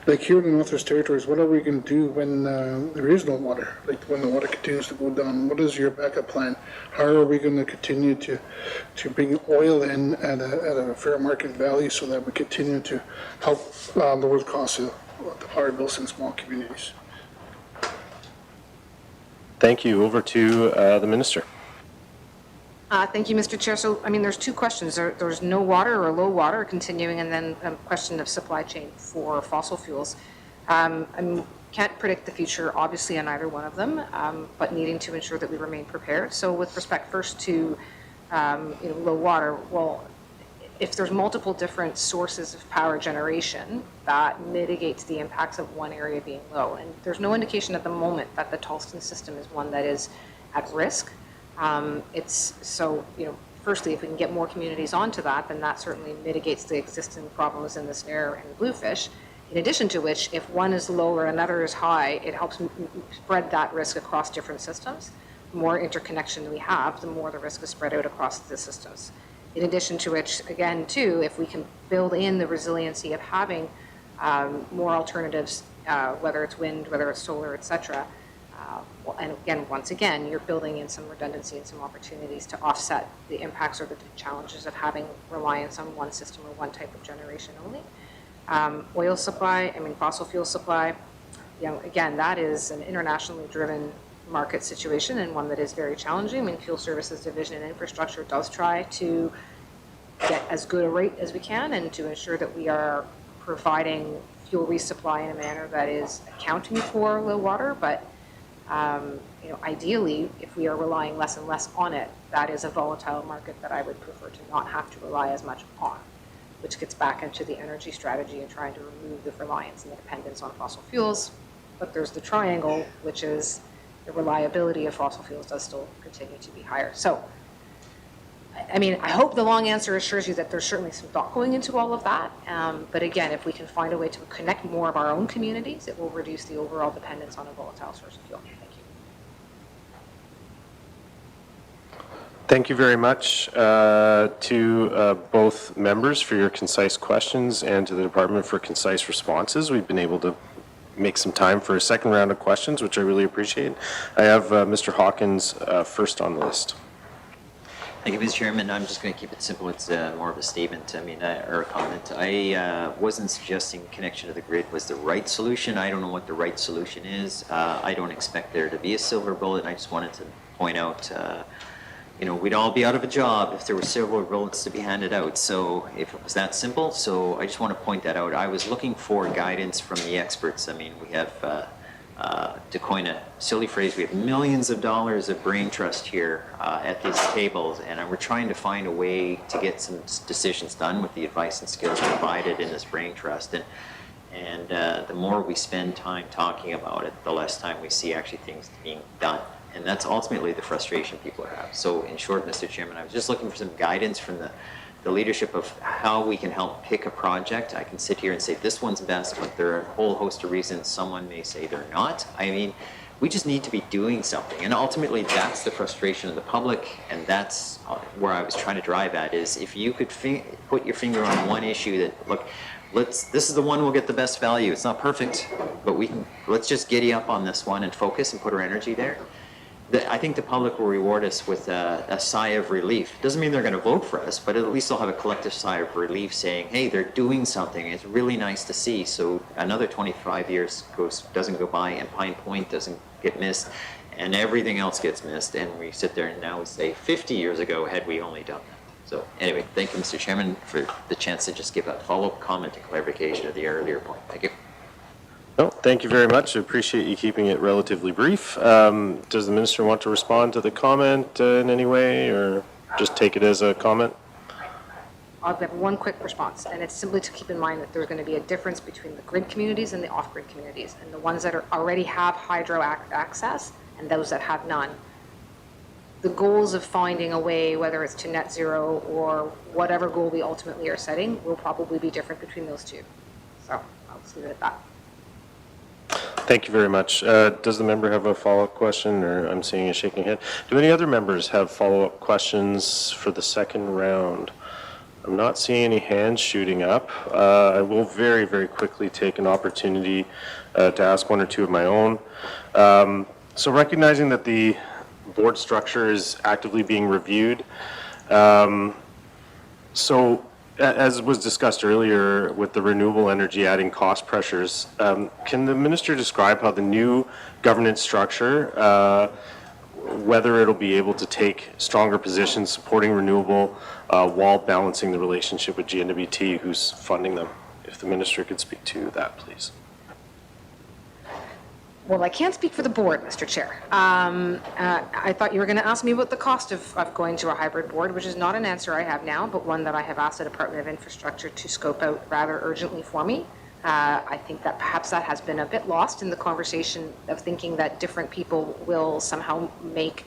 K: Like here in the Northwest Territories, what are we going to do when there is no water? Like when the water continues to go down, what is your backup plan? How are we going to continue to bring oil in at a fair market value so that we continue to help lower the cost of the power bills in small communities?
A: Thank you. Over to the minister.
H: Thank you, Mr. Chair. So, there's two questions. There's no water or low water continuing, and then a question of supply chain for fossil fuels. I can't predict the future, obviously, on either one of them, but needing to ensure that we remain prepared. So with respect first to low water, well, if there's multiple different sources of power generation, that mitigates the impacts of one area being low. And there's no indication at the moment that the Tulsa system is one that is at risk. Firstly, if we can get more communities onto that, then that certainly mitigates the existing problems in the snare and the bluefish. In addition to which, if one is low or another is high, it helps spread that risk across different systems. The more interconnection we have, the more the risk is spread out across the systems. In addition to which, again, too, if we can build in the resiliency of having more alternatives, whether it's wind, whether it's solar, et cetera, and again, once again, you're building in some redundancy and some opportunities to offset the impacts or the challenges of having reliance on one system or one type of generation only. Oil supply, fossil fuel supply, again, that is an internationally driven market situation and one that is very challenging. I mean, Fuel Services Division and Infrastructure does try to get as good a rate as we can and to ensure that we are providing fuel resupply in a manner that is accounting for low water, but ideally, if we are relying less and less on it, that is a volatile market that I would prefer to not have to rely as much on, which gets back into the energy strategy and trying to remove the reliance and the dependence on fossil fuels. But there's the triangle, which is the reliability of fossil fuels does still continue to be higher. So, I mean, I hope the long answer assures you that there's certainly some thought going into all of that. But again, if we can find a way to connect more of our own communities, it will reduce the overall dependence on a volatile source of fuel. Thank you.
A: Thank you very much to both members for your concise questions and to the department for concise responses. We've been able to make some time for a second round of questions, which I really appreciate. I have Mr. Hawkins first on the list.
F: Thank you, Mr. Chairman. I'm just going to keep it simple. It's more of a statement, or a comment. I wasn't suggesting connection to the grid was the right solution. I don't know what the right solution is. I don't expect there to be a silver bullet. I just wanted to point out, we'd all be out of a job if there were silver bullets to be handed out. So if it was that simple, so I just want to point that out. I was looking for guidance from the experts. I mean, we have, to coin a silly phrase, we have millions of dollars of brain trust here at these tables, and we're trying to find a way to get some decisions done with the advice and skills provided in this brain trust. And the more we spend time talking about it, the less time we see actually things being done. And that's ultimately the frustration people have. So in short, Mr. Chairman, I was just looking for some guidance from the leadership of how we can help pick a project. I can sit here and say this one's best, but there are a whole host of reasons someone may say they're not. I mean, we just need to be doing something. And ultimately, that's the frustration of the public, and that's where I was trying to drive at, is if you could put your finger on one issue that, look, this is the one we'll get the best value. It's not perfect, but let's just giddy up on this one and focus and put our energy there. I think the public will reward us with a sigh of relief. Doesn't mean they're going to vote for us, but at least they'll have a collective sigh of relief saying, hey, they're doing something. It's really nice to see. So another 25 years doesn't go by and Pine Point doesn't get missed and everything else gets missed. And we sit there and now we say 50 years ago had we only done that. So anyway, thank you, Mr. Chairman, for the chance to just give a follow-up comment and clarification of the earlier point. Thank you.
A: No, thank you very much. I appreciate you keeping it relatively brief. Does the minister want to respond to the comment in any way, or just take it as a comment?
H: I'll have one quick response, and it's simply to keep in mind that there's going to be a difference between the grid communities and the off-grid communities, and the ones that already have hydro access and those that have none. The goals of finding a way, whether it's to net zero or whatever goal we ultimately are setting, will probably be different between those two. So I'll just leave it at that.
A: Thank you very much. Does the member have a follow-up question, or I'm seeing a shaking head? Do any other members have follow-up questions for the second round? I'm not seeing any hands shooting up. I will very, very quickly take an opportunity to ask one or two of my own. So recognizing that the board structure is actively being reviewed, so as was discussed earlier with the renewable energy adding cost pressures, can the minister describe how the new governance structure, whether it'll be able to take stronger positions supporting renewable while balancing the relationship with GNWT, who's funding them? If the minister could speak to that, please.
H: Well, I can't speak for the board, Mr. Chair. I thought you were going to ask me about the cost of going to a hybrid board, which is not an answer I have now, but one that I have asked the Department of Infrastructure to scope out rather urgently for me. I think that perhaps that has been a bit lost in the conversation of thinking that different people will somehow make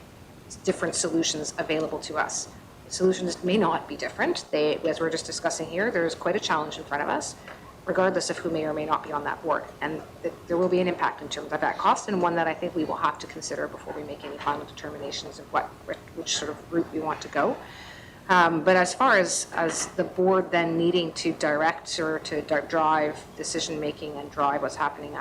H: different solutions available to us. Solutions may not be different. As we're just discussing here, there's quite a challenge in front of us, regardless of who may or may not be on that board. And there will be an impact in terms of that cost, and one that I think we will have to consider before we make any final determinations of which sort of route we want to go. But as far as the board then needing to direct or to drive decision-making and drive what's happening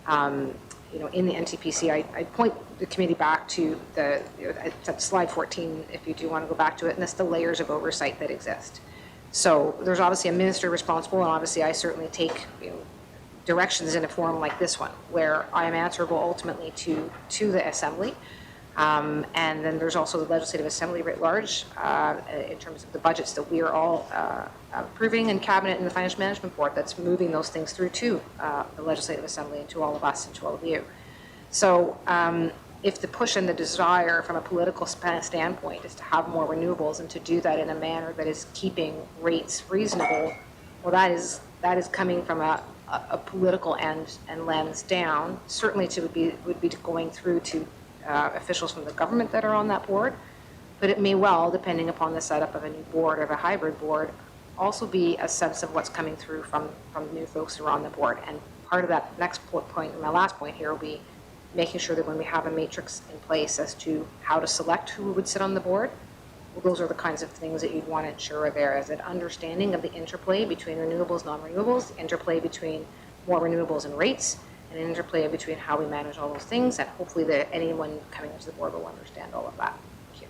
H: in the NTPC, I point the committee back to it's slide 14, if you do want to go back to it, and that's the layers of oversight that exist. So there's obviously a minister responsible, and obviously I certainly take directions in a forum like this one, where I am answerable ultimately to the Assembly. And then there's also the Legislative Assembly writ large in terms of the budgets that we are all approving in Cabinet and the Financial Management Board that's moving those things through to the Legislative Assembly and to all of us and to all of you. So if the push and the desire from a political standpoint is to have more renewables and to do that in a manner that is keeping rates reasonable, well, that is coming from a political end and lens down. Certainly would be going through to officials from the government that are on that board, but it may well, depending upon the setup of a new board or of a hybrid board, also be a sense of what's coming through from new folks who are on the board. And part of that next point, my last point here, will be making sure that when we have a matrix in place as to how to select who would sit on the board, well, those are the kinds of things that you'd want to ensure are there as an understanding of the interplay between renewables, non-renewables, the interplay between more renewables and rates, and an interplay between how we manage all those things, and hopefully that anyone coming into the board will understand all of that. Thank you.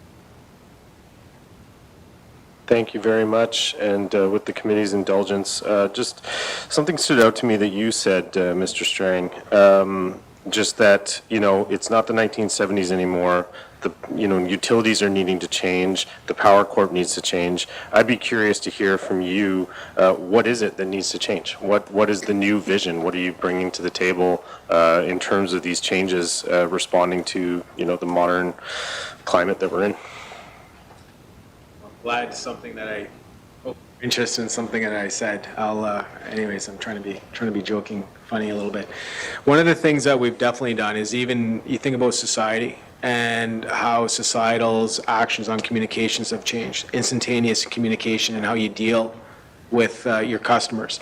A: Thank you very much. And with the committee's indulgence, just something stood out to me that you said, Mr. Strang, just that, it's not the 1970s anymore. Utilities are needing to change. The Power Corp needs to change. I'd be curious to hear from you, what is it that needs to change? What is the new vision? What are you bringing to the table in terms of these changes, responding to, the modern climate that we're in?
G: Glad something that I interested in something that I said. Anyways, I'm trying to be joking, funny a little bit. One of the things that we've definitely done is even you think about society and how societal's actions on communications have changed, instantaneous communication and how you deal with your customers.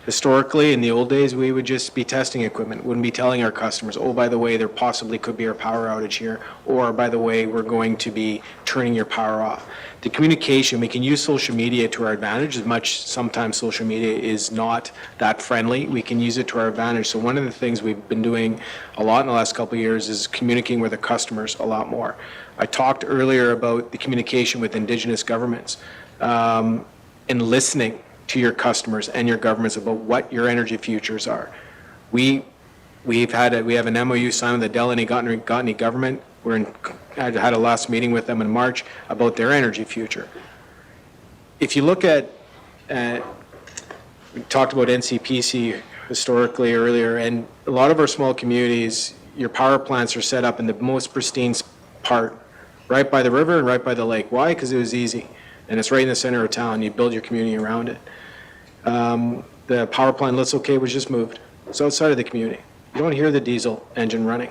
G: Historically, in the old days, we would just be testing equipment, wouldn't be telling our customers, oh, by the way, there possibly could be a power outage here, or by the way, we're going to be turning your power off. The communication, we can use social media to our advantage, as much sometimes social media is not that friendly. We can use it to our advantage. So one of the things we've been doing a lot in the last couple of years is communicating with the customers a lot more. I talked earlier about the communication with Indigenous governments and listening to your customers and your governments about what your energy futures are. We have an MOU signed with the Delaney government. I had a last meeting with them in March about their energy future. If you look at, we talked about NTPC historically earlier, and a lot of our small communities, your power plants are set up in the most pristine part, right by the river and right by the lake. Why? Because it was easy, and it's right in the center of town. You build your community around it. The power plant, Little K, was just moved. It's outside of the community. You don't hear the diesel engine running.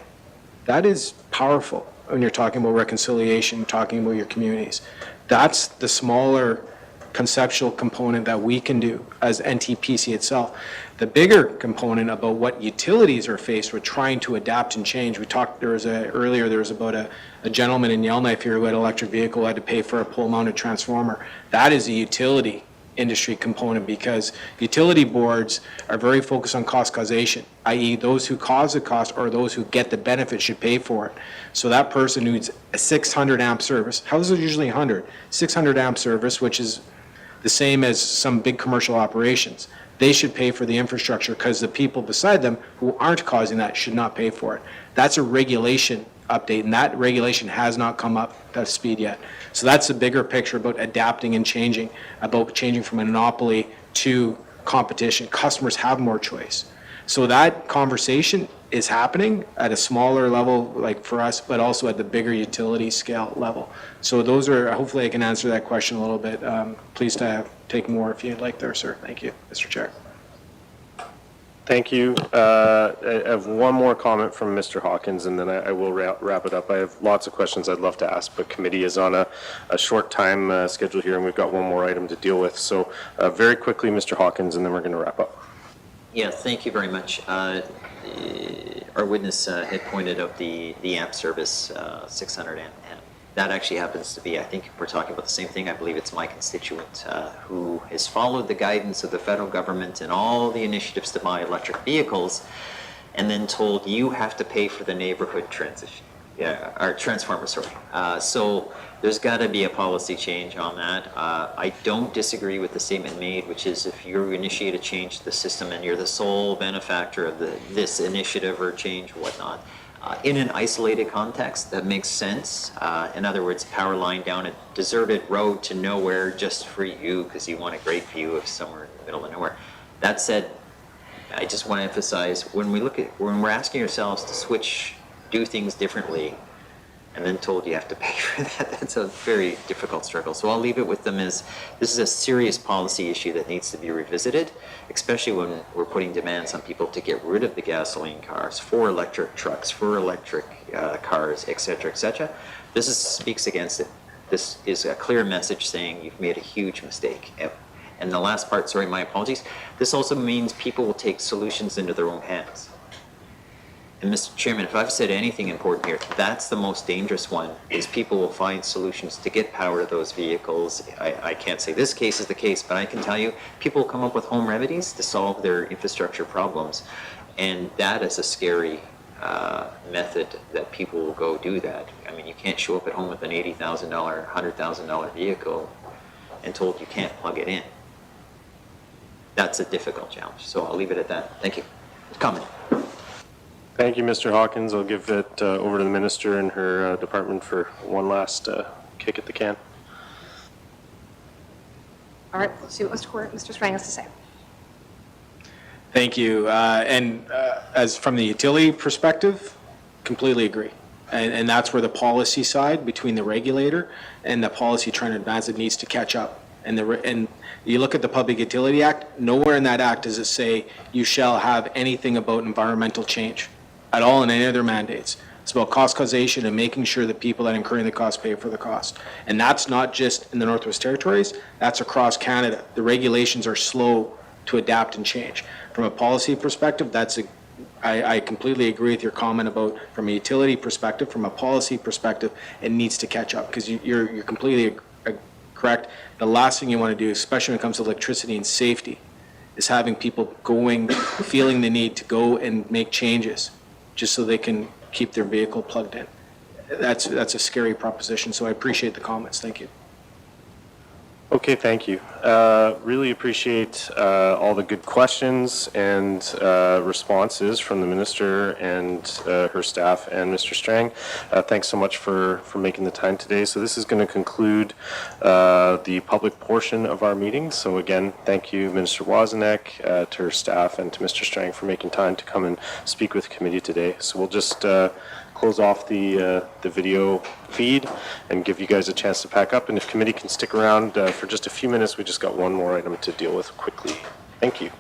G: That is powerful when you're talking about reconciliation, talking about your communities. That's the smaller conceptual component that we can do as NTPC itself. The bigger component about what utilities are faced with trying to adapt and change. We talked, earlier there was about a gentleman in Yellowknife here who had an electric vehicle, had to pay for a pole-mounted transformer. That is a utility industry component, because utility boards are very focused on cost causation, i.e. those who cause the cost or those who get the benefit should pay for it. So that person needs a 600 amp service. Houses are usually 100. 600 amp service, which is the same as some big commercial operations. They should pay for the infrastructure because the people beside them who aren't causing that should not pay for it. That's a regulation update, and that regulation has not come up to speed yet. So that's the bigger picture about adapting and changing, about changing from a monopoly to competition. Customers have more choice. So that conversation is happening at a smaller level, like for us, but also at the bigger utility scale level. So those are, hopefully I can answer that question a little bit. Pleased to take more if you'd like there, sir. Thank you, Mr. Chair.
A: Thank you. I have one more comment from Mr. Hawkins, and then I will wrap it up. I have lots of questions I'd love to ask, but committee is on a short time schedule here, and we've got one more item to deal with. So very quickly, Mr. Hawkins, and then we're going to wrap up.
F: Yeah, thank you very much. Our witness had pointed out the AMP service, 600 amp. That actually happens to be, I think we're talking about the same thing. I believe it's my constituent who has followed the guidance of the federal government and all the initiatives to buy electric vehicles, and then told you have to pay for the neighborhood transition. Yeah, our transformer, sorry. So there's got to be a policy change on that. I don't disagree with the statement made, which is if you initiate a change to the system and you're the sole benefactor of this initiative or change or whatnot, in an isolated context, that makes sense. In other words, power line down a deserted road to nowhere just for you because you want a great view of somewhere in the middle of nowhere. That said, I just want to emphasize when we're asking ourselves to do things differently, and then told you have to pay for that, that's a very difficult struggle. So I'll leave it with them as this is a serious policy issue that needs to be revisited, especially when we're putting demands on people to get rid of the gasoline cars for electric trucks, for electric cars, et cetera, et cetera. This speaks against it. This is a clear message saying you've made a huge mistake. And the last part, sorry, my apologies, this also means people will take solutions into their own hands. And Mr. Chairman, if I've said anything important here, that's the most dangerous one, is people will find solutions to get power to those vehicles. I can't say this case is the case, but I can tell you people will come up with home remedies to solve their infrastructure problems. And that is a scary method that people will go do that. I mean, you can't show up at home with an $80,000, $100,000 vehicle and told you can't plug it in. That's a difficult challenge. So I'll leave it at that. Thank you. Comment.
A: Thank you, Mr. Hawkins. I'll give it over to the minister and her department for one last kick at the can.
H: All right, let's see what Mr. Strang has to say.
G: Thank you. As from the utility perspective, completely agree. And that's where the policy side between the regulator and the policy trying to advance it needs to catch up. And you look at the Public Utility Act, nowhere in that act does it say you shall have anything about environmental change at all in any other mandates. It's about cost causation and making sure that people that are incurring the cost pay for the cost. And that's not just in the Northwest Territories, that's across Canada. The regulations are slow to adapt and change. From a policy perspective, I completely agree with your comment about from a utility perspective, from a policy perspective, it needs to catch up because you're completely correct. The last thing you want to do, especially when it comes to electricity and safety, is having people feeling the need to go and make changes just so they can keep their vehicle plugged in. That's a scary proposition, so I appreciate the comments. Thank you.
A: Okay, thank you. Really appreciate all the good questions and responses from the minister and her staff and Mr. Strang. Thanks so much for making the time today. So this is going to conclude the public portion of our meeting. So again, thank you, Minister Wawzonek, to her staff, and to Mr. Strang for making time to come and speak with the committee today. So we'll just close off the video feed and give you guys a chance to pack up. And if committee can stick around for just a few minutes, we just got one more item to deal with quickly. Thank you.